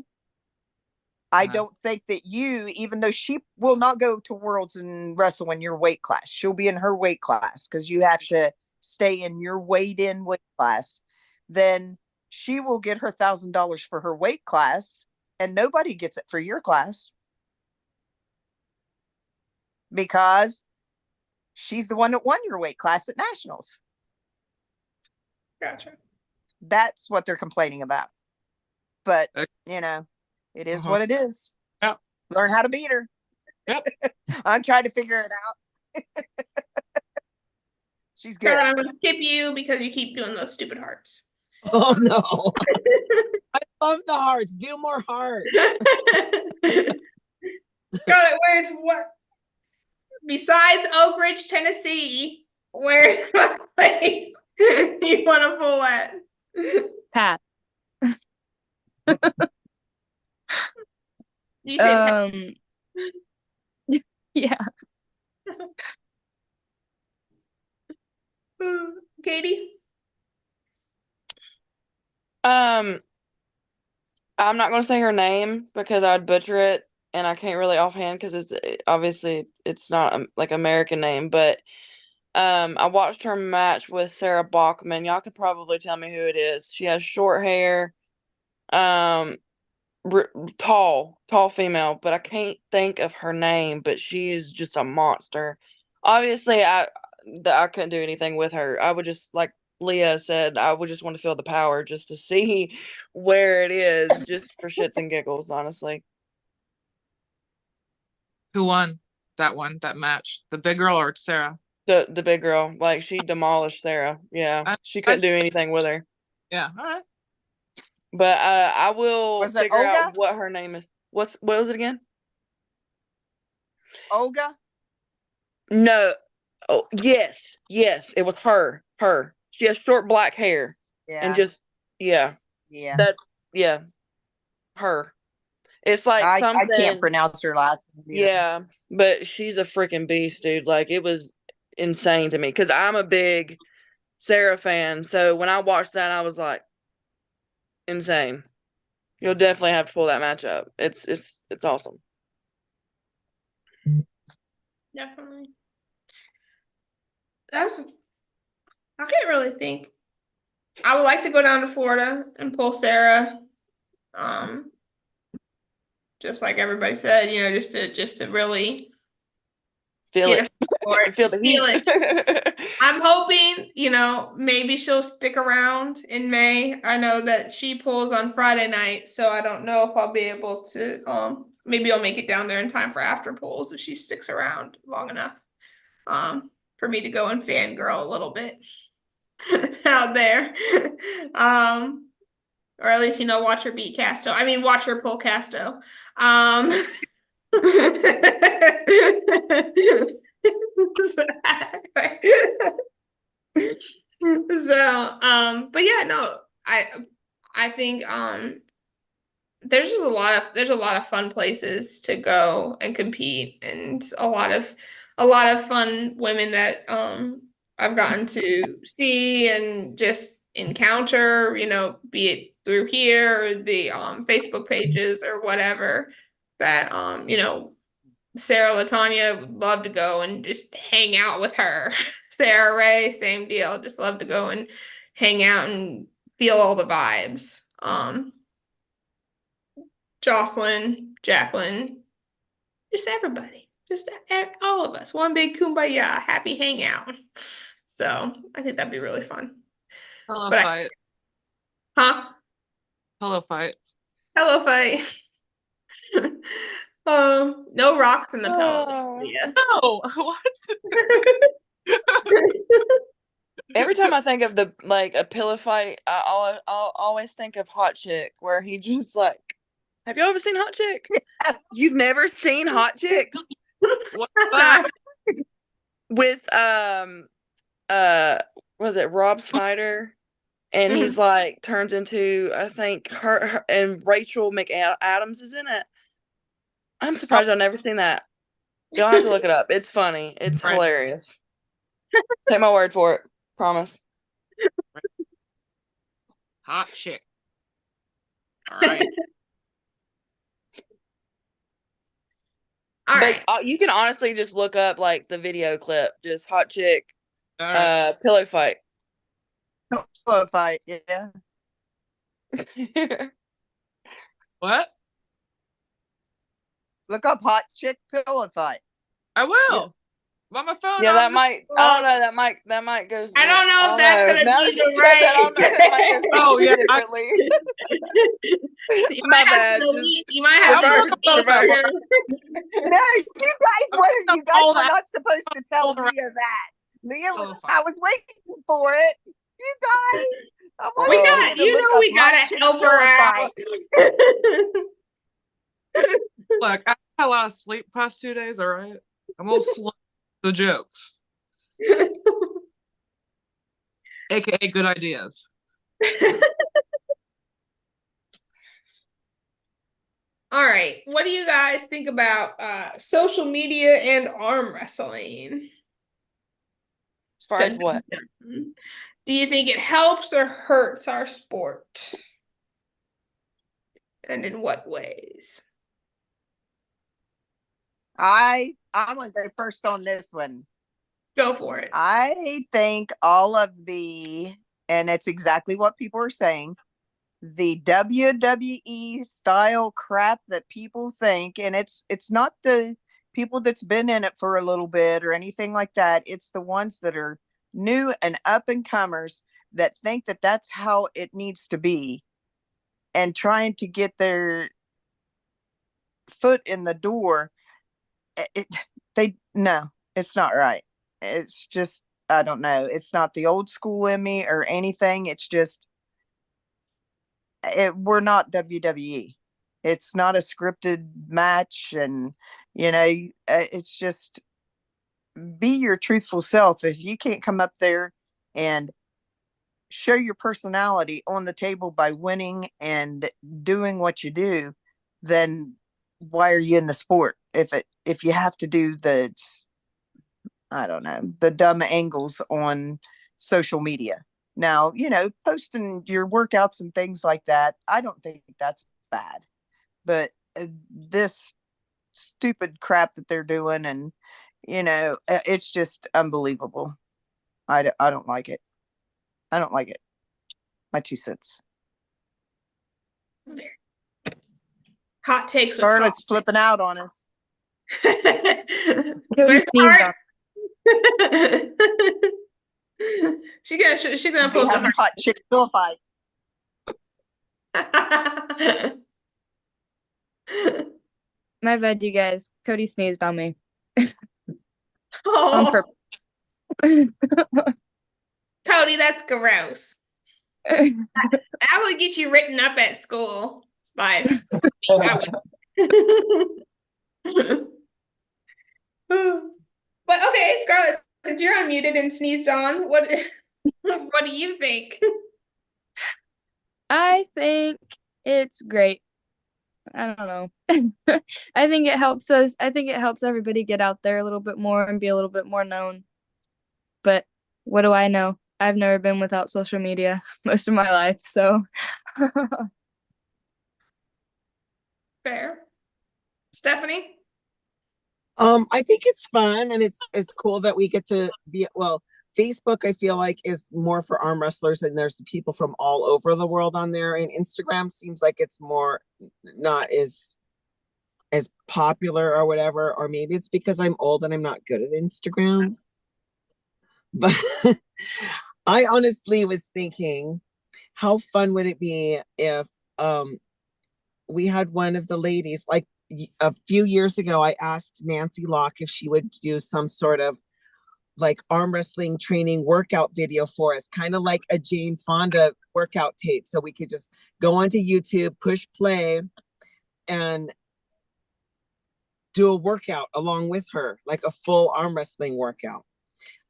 I don't think that even though she will not go to Worlds and wrestle in your weight class, she'll be in her weight class, because you have to stay in your weighed-in weight class, then she will get her $1,000 for her weight class, and nobody gets it for your class, because she's the one that won your weight class at nationals. Gotcha. That's what they're complaining about. But, you know, it is what it is. Yep. Learn how to beat her. Yep. I'm trying to figure it out. She's good. God, I'm going to skip you because you keep doing those stupid hearts. Oh, no. I love the hearts. Do more hearts. Scarlett, where's what? Besides Oak Ridge, Tennessee, where's the place you want to pull at? Pat. You say Yeah. Katie? I'm not going to say her name because I'd butcher it, and I can't really offhand because it's obviously it's not like American name, but I watched her match with Sarah Bachman. Y'all could probably tell me who it is. She has short hair, um, tall female, but I can't think of her name. But she is just a monster. Obviously, I couldn't do anything with her. I would just, like Leah said, I would just want to feel the power just to see where it is, just for shits and giggles. Honestly, Who won that match? The big girl or Sarah? the big girl, like, she demolished Sarah. Yeah, I, she I couldn't do just- anything with her. yeah. All right. But I will Was it figure out Olga? what her name is. What was it again? Olga? No. Oh, yes, it was her. She has short black hair and Yeah. just Yeah. that yeah, her. It's like I something. can't pronounce her last name either. Yeah, but she's a freaking beast, dude. Like, it was insane to me because I'm a big Sarah fan. So when I watched that, I was like, insane. You'll definitely have to pull that match up. It's awesome. Definitely. I can't really think. I would like to go down to Florida and pull Sarah. Just like everybody said, just to really Feel get it. a for it. Feel the heat. Feel it. I'm hoping, maybe she'll stick around in May. I know that she pulls on Friday night, so I don't know if I'll be able to, maybe I'll make it down there in time for after pulls if she sticks around long enough. For me to go and fangirl a little bit out there. Or at least, watch her beat Casto. I mean, watch her pull Casto. But yeah, no, I think there's a lot of fun places to go and compete, and a lot of fun women that I've gotten to see and just encounter, be it through here or the Facebook pages or whatever, that Sarah Latanya would love to go and just hang out with her. Sarah Ray, same deal. Just love to go and hang out and feel all the vibes. Jocelyn, Jacqueline, just everybody, just all of us, one big kumbaya, happy hangout. So I think that'd be really fun. Pillow But fight. Pillow fight. Hello fight. No rocks in the pillow. Oh. Yeah. No, what? Every time I think of a pillow fight, I'll always think of Hot Chick, where he just like, have you ever seen Hot Chick? You've never seen Hot Chick? What's that? With was it Rob Snyder? And he's like turns into, I think, her and Rachel McAdams is in it. I'm surprised I've never seen that. You'll have to look it up. It's funny. It's Right. hilarious. Take my word for it. Promise. Hot chick. All right. All right. But you can honestly just look up like the video clip, just Hot Chick All right. pillow fight. Pillow fight, yeah. What? Look up Hot Chick Pillow Fight. I will. On my phone. Yeah, on that the- might. I don't know. That might go. I don't know if that's gonna Now be that you the said that, I right. don't know if that might go Oh, yeah, I- differently. You My might have bad. to delete. You might have to Reverse, delete reverse. her. No, you guys Hold were on. not supposed to tell Hold on. Leah that. Leah was, Pillow fight. I was waiting for it. You guys. I We wanted got- you to look up we Hot gotta Chick help Pillow her out. Fight. Look, I had a lot of sleep past 2 days. All right. I'm a little slow. The jokes, aka good ideas. All right. What do you guys think about social media and arm wrestling? As far as what? Do you think it helps or hurts our sport? And in what ways? I'm gonna go first on this one. Go for it. I think all of the, and it's exactly what people are saying, the WWE style crap that people think, and it's not the people that's been in it for a little bit or anything like that. It's the ones that are new and up and comers that think that that's how it needs to be, and trying to get their foot in the door. No, it's not right. It's just, I don't know. It's not the old school in me or anything. It's just, we're not WWE. It's not a scripted match, and it's just, be your truthful self. If you can't come up there and show your personality on the table by winning and doing what you do, then why are you in the sport? If you have to do the, I don't know, the dumb angles on social media. Now, posting your workouts and things like that, I don't think that's bad. But this stupid crap that they're doing, and it's just unbelievable. I don't like it. I don't like it. My 2 cents. Hot takes. Scarlett's flipping out on us. Where's the she's gonna pull up the hot chick fill fight. My bad, you guys. Cody sneezed on me. Oh, On Cody, that's gross. I would get you written up at school by. But okay, Scarlett, since you're unmuted and sneezed on, what do you think? I think it's great. I don't know. I think it helps us. I think it helps everybody get out there a little bit more and be a little bit more known. But what do I know? I've never been without social media most of my life, so. Fair. Stephanie? I think it's fun, and it's cool that we get to be, well, Facebook, I feel like, is more for arm wrestlers, and there's people from all over the world on there. And Instagram seems like it's more not as popular or whatever, or maybe it's because I'm old and I'm not good at Instagram. But I honestly was thinking, how fun would it be if we had one of the ladies, like a few years ago, I asked Nancy Locke if she would do some sort of like arm wrestling training workout video for us, kind of like a Jane Fonda workout tape. So we could just go onto YouTube, push play, and do a workout along with her, like a full arm wrestling workout.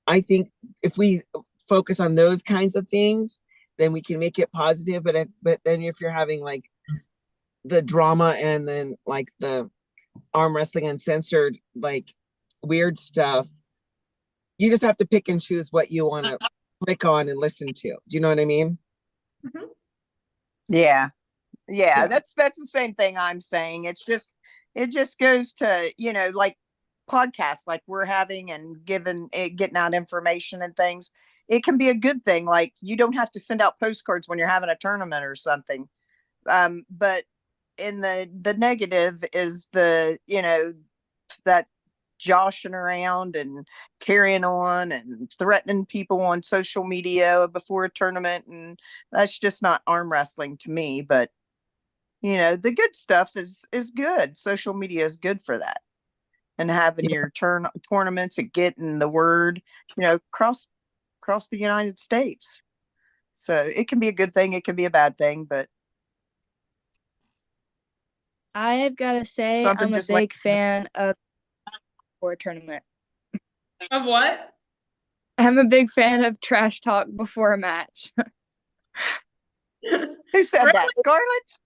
I think if we focus on those kinds of things, then we can make it positive. But then if you're having like the drama and then like the arm wrestling uncensored, like weird stuff, you just have to pick and choose what you want to click on and listen to. Do you know what I mean? Mm-hmm. Yeah. That's the same thing I'm saying. It just goes to, like podcasts like we're having and getting out information and things. It can be a good thing. Like, you don't have to send out postcards when you're having a tournament or something. But in the negative is the, that joshing around and carrying on and threatening people on social media before a tournament, and that's just not arm wrestling to me. But the good stuff is good. Social media is good for that, and having your tournaments and getting the word across the United States. So it can be a good thing, it can be a bad thing, but I've got to say, I'm a big fan of for a tournament. Of what? I'm a big fan of trash talk before a match. Who said that? Scarlett?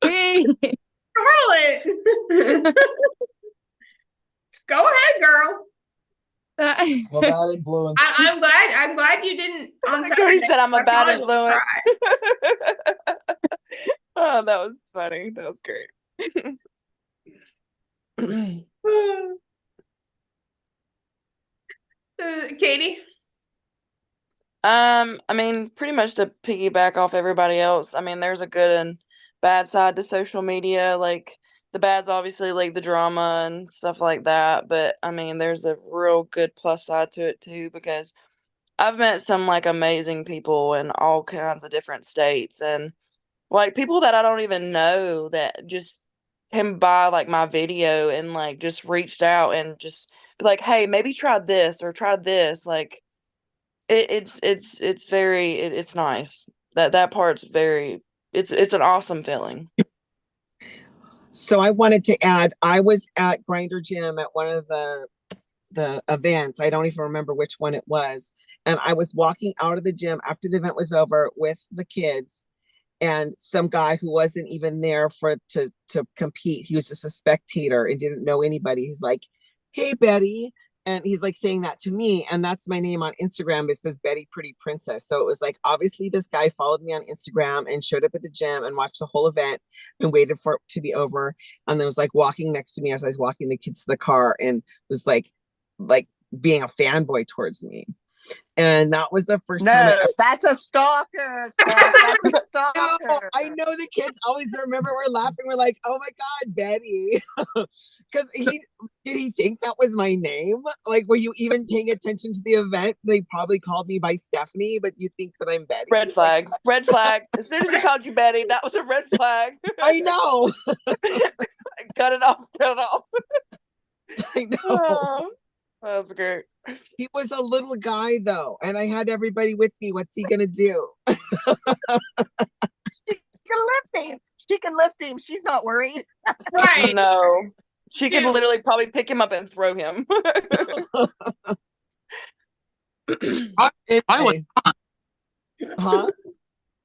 Me. Scarlett. Go ahead, girl. I'm a bad influence. I'm glad you didn't. On Cody said I'm a bad probably would influence. Oh, that was funny. That was great. Katie? I mean, pretty much to piggyback off everybody else, I mean, there's a good and bad side to social media. Like, the bad's obviously like the drama and stuff like that, but I mean, there's a real good plus side to it too, because I've met some like amazing people in all kinds of different states, and like people that I don't even know that just came by like my video and like just reached out and just be like, hey, maybe try this or try this. Like, it's very it's nice. That part's very it's an awesome feeling. So I wanted to add, I was at Grinder Gym at one of the events. I don't even remember which one it was. And I was walking out of the gym after the event was over with the kids, and some guy who wasn't even there for to compete. He was just a spectator and didn't know anybody. He's like, "Hey, Betty." And he's like saying that to me, and that's my name on Instagram. It says Betty Pretty Princess. So it was like, obviously this guy followed me on Instagram and showed up at the gym and watched the whole event and waited for it to be over, and then was like walking next to me as I was walking the kids to the car, and was like being a fanboy towards me. And that was the first time No, that's a stalker. Steph. That's a No, stalker. I know the kids always remember we're laughing. We're like, oh my God, Betty. Because did he think that was my name? Like, were you even paying attention to the event? They probably called me by Stephanie, but you think that I'm Betty. Red flag. Red flag. As soon as he called you Betty, that was a red flag. I know. Cut it off. Cut it off. I know. Oh, that was great. He was a little guy though, and I had everybody with me. What's he gonna do? She can lift him. She can lift him. She's not worried. Right. No. She could Dude. literally probably pick him up and throw him. Anyway. Huh?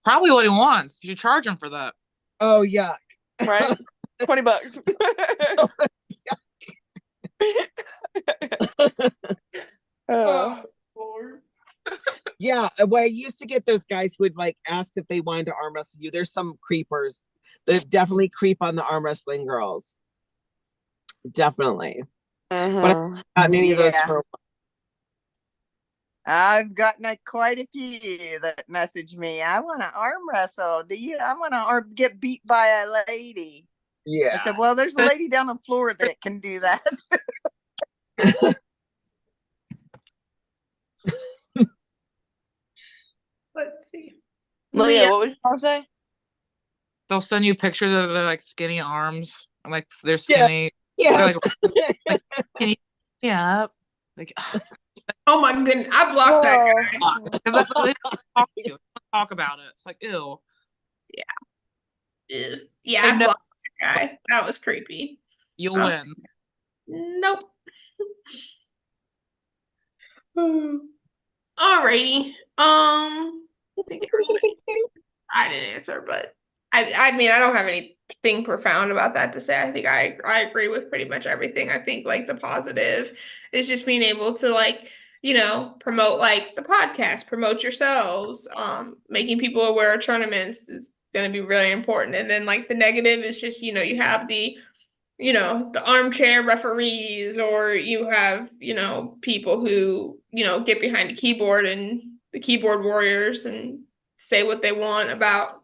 Probably what he wants. You charge him for that. Oh yeah. Right? $20. Oh. Yeah, well, I used to get those guys who would like ask if they wanted to arm wrestle you. There's some creepers that definitely creep on the arm wrestling girls. Definitely. Uh-huh. Not any of those Yeah. for I've gotten quite a few that message me. I want to arm wrestle. I want to get beat by a lady. yeah. I said, well, there's a lady down the floor that can do that. Let's see. Leah, what was you going to say? They'll send you pictures of their like skinny arms. Like they're skinny. Yes. They're like, yeah. Like Oh my goodness, I blocked that guy. because that's what they talk to you. Talk about it. It's like ew. Ew. Yeah, I I know. blocked that guy. That was creepy. You'll Oh. win. Nope. Alrighty. I didn't answer, but I mean, I don't have anything profound about that to say. I think I agree with pretty much everything. I think like the positive is just being able to like, promote like the podcast, promote yourselves, making people aware of tournaments is going to be really important. And then like the negative is just, you have the armchair referees, or you have, people who, get behind a keyboard and the keyboard warriors and say what they want about,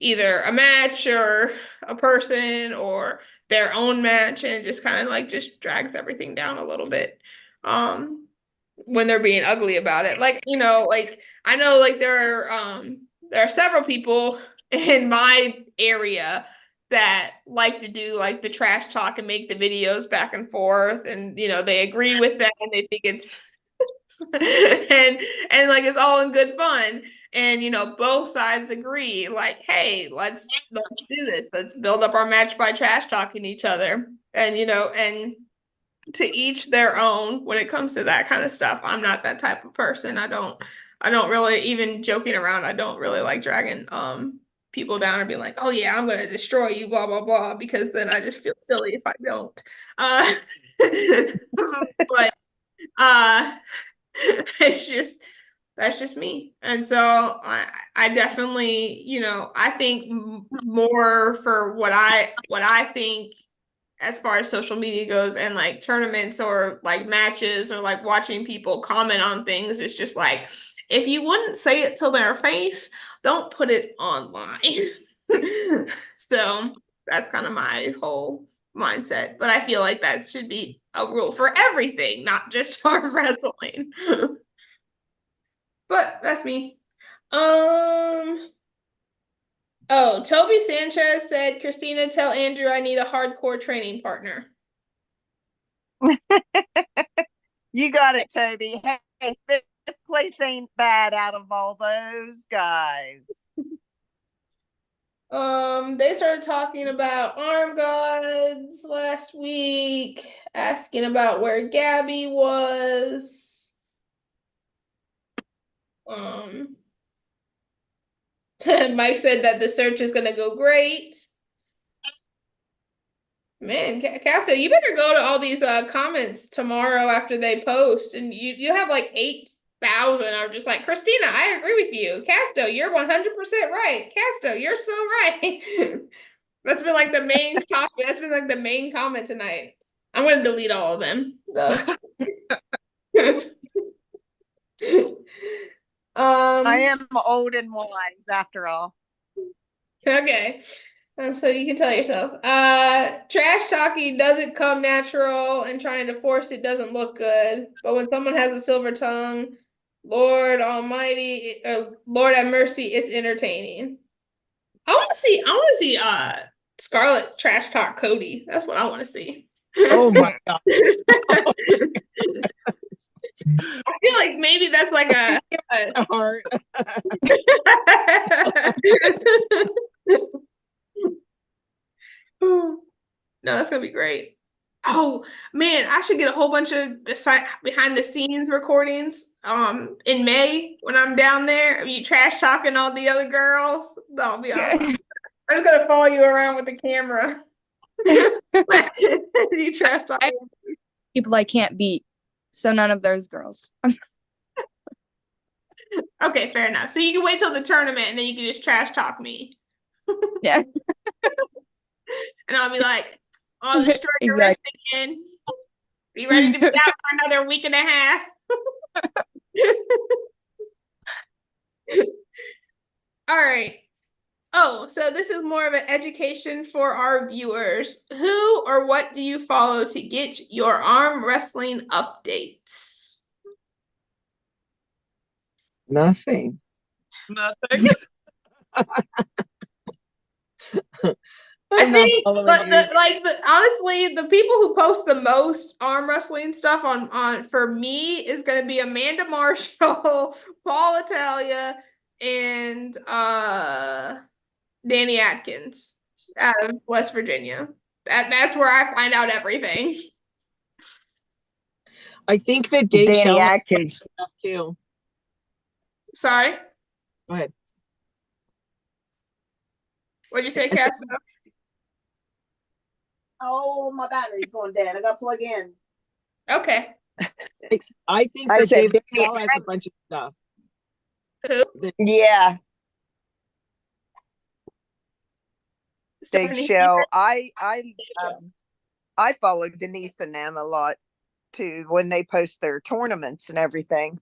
either a match or a person or their own match, and just kind of like just drags everything down a little bit. When they're being ugly about it. Like, like I know like there are several people in my area that like to do like the trash talk and make the videos back and forth, and they agree with that and they think it's and like it's all in good fun, and both sides agree like, hey, let's do this, let's build up our match by trash talking each other, and and to each their own when it comes to that kind of stuff. I'm not that type of person. I don't really, even joking around, I don't really like dragging people down and being like, oh yeah, I'm gonna destroy you, blah blah blah, because then I just feel silly if I don't. But that's just me. And so I definitely, I think more for what I think as far as social media goes and like tournaments or like matches or like watching people comment on things. It's just like, if you wouldn't say it to their face, don't put it online. So that's kind of my whole mindset. But I feel like that should be a rule for everything, not just arm wrestling. But that's me. Oh, Toby Sanchez said, Christina, tell Andrew I need a hardcore training partner. You got it, Toby. Hey, this place ain't bad out of all those guys. They started talking about arm gods last week, asking about where Gabby was. Mike said that the search is gonna go great. Man, Casto, you better go to all these comments tomorrow after they post, and you have like 8,000 are just like, Christina, I agree with you. Casto, you're 100% right. Casto, you're so right. That's been like the main topic. That's been like the main comment tonight. I'm gonna delete all of them though. I am old and wise after all. Okay. So you can tell yourself. Trash talking doesn't come natural, and trying to force it doesn't look good. But when someone has a silver tongue, Lord Almighty, Lord have mercy, it's entertaining. I want to see Scarlett trash talk Cody. That's what I want to see. Oh my god. I feel like maybe that's like a Heart. No, that's gonna be great. Oh man, I should get a whole bunch of behind the scenes recordings in May when I'm down there. You trash talking all the other girls. That'll be awesome. I'm just gonna follow you around with the camera. You trash talking People I can't beat. So none of those girls. Okay, fair enough. So you can wait till the tournament and then you can just trash talk me. Yeah. And I'll be like, I'll destroy your wrist again. Be ready to be out for another week and a half. All right. Oh, so this is more of an education for our viewers. Who or what do you follow to get your arm wrestling updates? Nothing. Nothing. I think, honestly, the people who post the most arm wrestling stuff on for me is going to be Amanda Marshall, Paul Italia, and Danny Atkins out of West Virginia. That's where I find out everything. I think that Dave Danny Shell Atkins stuff too. Sorry, Go ahead. what'd you say, Cass? Oh, my battery's going dead. I got to plug in. Okay. I think I that said Dave Danny Shell has a bunch of stuff. Who? Yeah, Dave Stephanie Shell. I follow Denise and them a lot too when they post their tournaments and everything.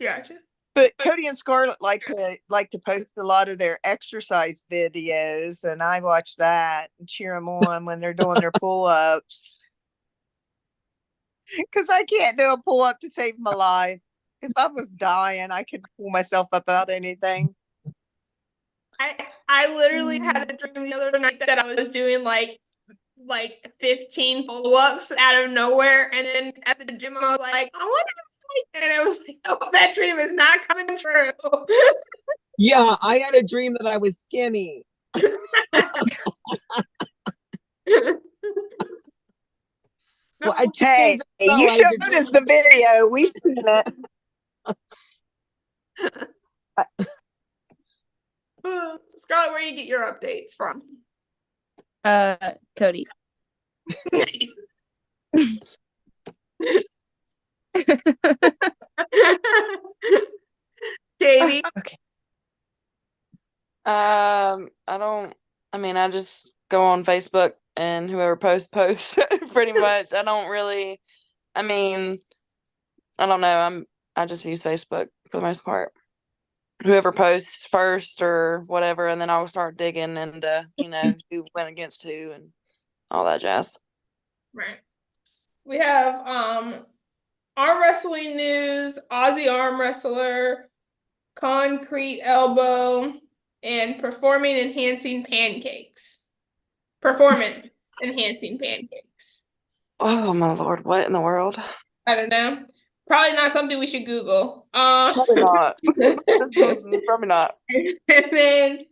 Gotcha. But Cody and Scarlett like to post a lot of their exercise videos, and I watch that and cheer them on when they're doing their pull-ups. Because I can't do a pull-up to save my life. If I was dying, I could pull myself up out anything. I literally had a dream the other night that I was doing like 15 pull-ups out of nowhere, and then at the gym I was like, I wonder if and I was like, oh, that dream is not coming true. Yeah, I had a dream that I was skinny. Well, Hey, you showed us the video. We've seen it. Scarlett, where you get your updates from? Cody. Katie. Okay. I don't I mean, I just go on Facebook and whoever posts pretty much. I don't really, I mean, I don't know. I just use Facebook for the most part. Whoever posts first or whatever, and then I'll start digging into, who went against who and all that jazz. Right. We have arm wrestling news, Aussie arm wrestler, concrete elbow, and performance enhancing pancakes. Oh my Lord, what in the world? I don't know. Probably not something we should Google. Probably not. Probably not. And then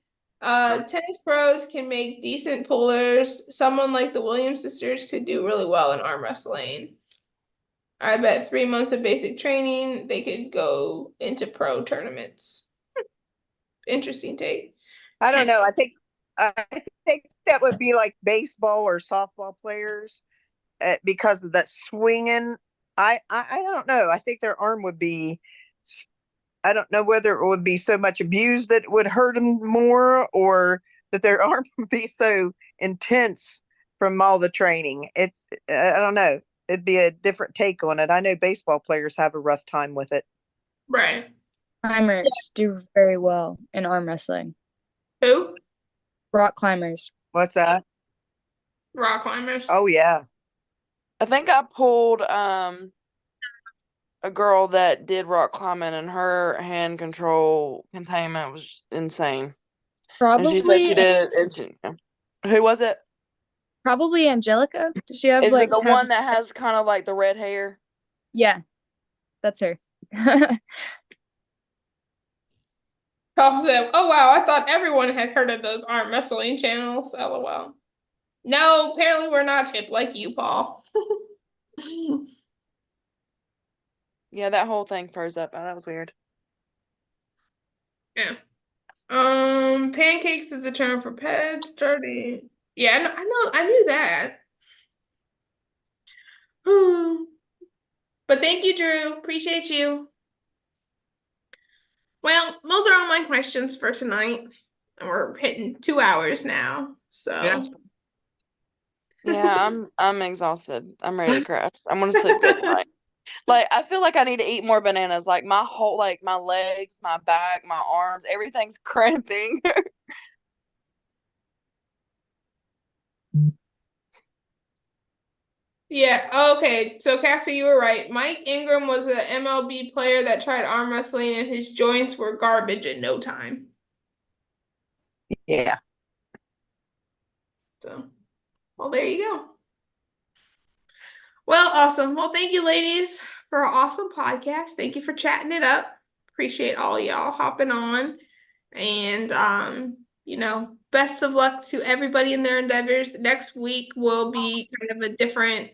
tennis pros can make decent pullers. Someone like the Williams sisters could do really well in arm wrestling. I bet 3 months of basic training, they could go into pro tournaments. Interesting take. I don't know. I think that would be like baseball or softball players because of that swinging. I don't know. I think their arm would be. I don't know whether it would be so much abused that it would hurt them more, or that their arm would be so intense from all the training. It's I don't know. It'd be a different take on it. I know baseball players have a rough time with it. Right. Climbers do very well in arm wrestling. Who? Rock climbers. What's that? Rock climbers. Oh yeah. I think I pulled a girl that did rock climbing, and her hand control containment was insane. And she said she did it. Who was it? Probably Angelica. Does she have Is like it the one that has kind of like the red hair? Yeah, that's her. Tom said, "Oh wow, I thought everyone had heard of those arm wrestling channels." LOL. No, apparently we're not hip like you, Paul. Yeah, that whole thing froze up. Oh, that was weird. Yeah. Pancakes is a term for pets starting. Yeah, I knew that. But thank you, Drew. Appreciate you. Well, those are all my questions for tonight. We're hitting 2 hours now. So Yes. Yeah, I'm exhausted. I'm ready to crash. I'm gonna sleep good tonight. Like, I feel like I need to eat more bananas. Like my whole, like my legs, my back, my arms, everything's cramping. yeah, okay. So Cassie, you were right. Mike Ingram was an MLB player that tried arm wrestling and his joints were garbage in no time. Yeah. So, well, there you go. Well, awesome. Well, thank you, ladies, for an awesome podcast. Thank you for chatting it up. Appreciate all y'all hopping on. And best of luck to everybody in their endeavors. Next week will be kind of a different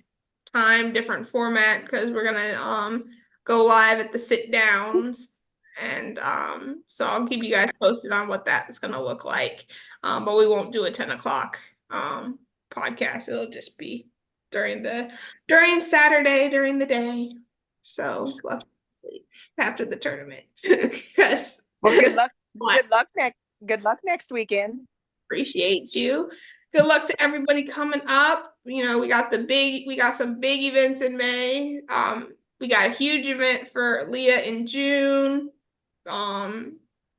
time, different format, because we're gonna go live at the sit downs. And so I'll keep you guys posted on what that is gonna look like. But we won't do a 10 o'clock podcast. It'll just be during Saturday, during the day. So after the tournament. Yes. Well, good luck. Good luck next weekend. Appreciate you. Good luck to everybody coming up. We got some big events in May. We got a huge event for Leah in June.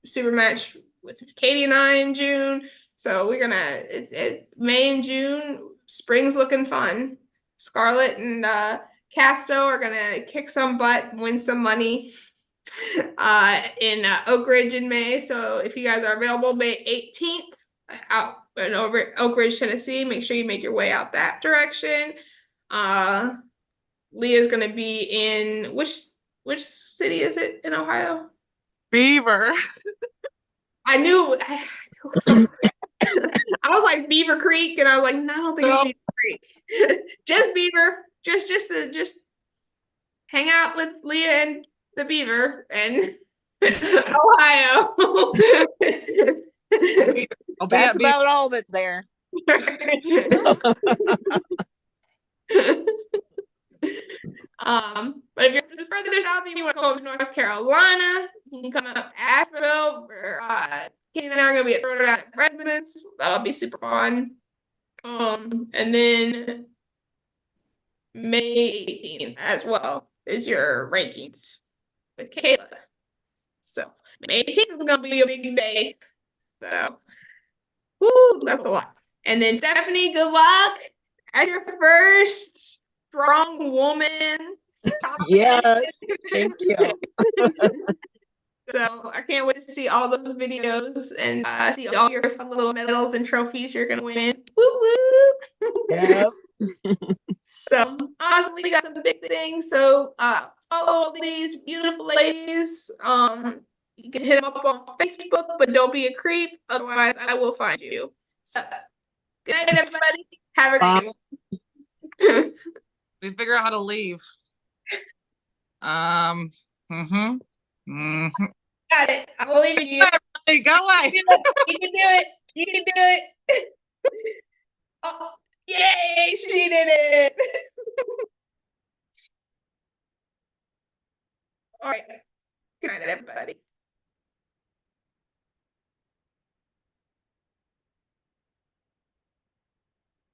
Super match with Katie and I in June. So we're gonna May and June. Spring's looking fun. Scarlett and Casto are gonna kick some butt, win some money in Oak Ridge in May. So if you guys are available May 18th out in Oak Ridge, Tennessee, make sure you make your way out that direction. Leah's gonna be in which city is it in Ohio? Beaver. I knew I was like Beaver Creek, and I was like, no, I don't think it's Beaver Creek. Just Beaver. Just hang out with Leah and the Beaver and Ohio. That's about all that's there. But if you're further south, you want to go to North Carolina, you can come up to Asheville or Katie and I are gonna be at Throwdown at Redmond's. That'll be super fun. And then May 18th as well is your rankings with Kayla. So May 18th is gonna be a big day. So, woo, that's a lot. And then Stephanie, good luck as your first strong woman. Yes, thank you. So I can't wait to see all those videos and see all your fun little medals and trophies you're gonna win. Woo woo! Yep. So awesome, we got some big things. So follow these beautiful ladies. You can hit them up on Facebook, but don't be a creep, otherwise I will find you. So good night, everybody. Have a great one. We figure out how to leave. Mm-hmm. Got it. I believe in you. Hey, go away. You can do it. You can do it. Oh, yay, she did it. All right. Good night, everybody.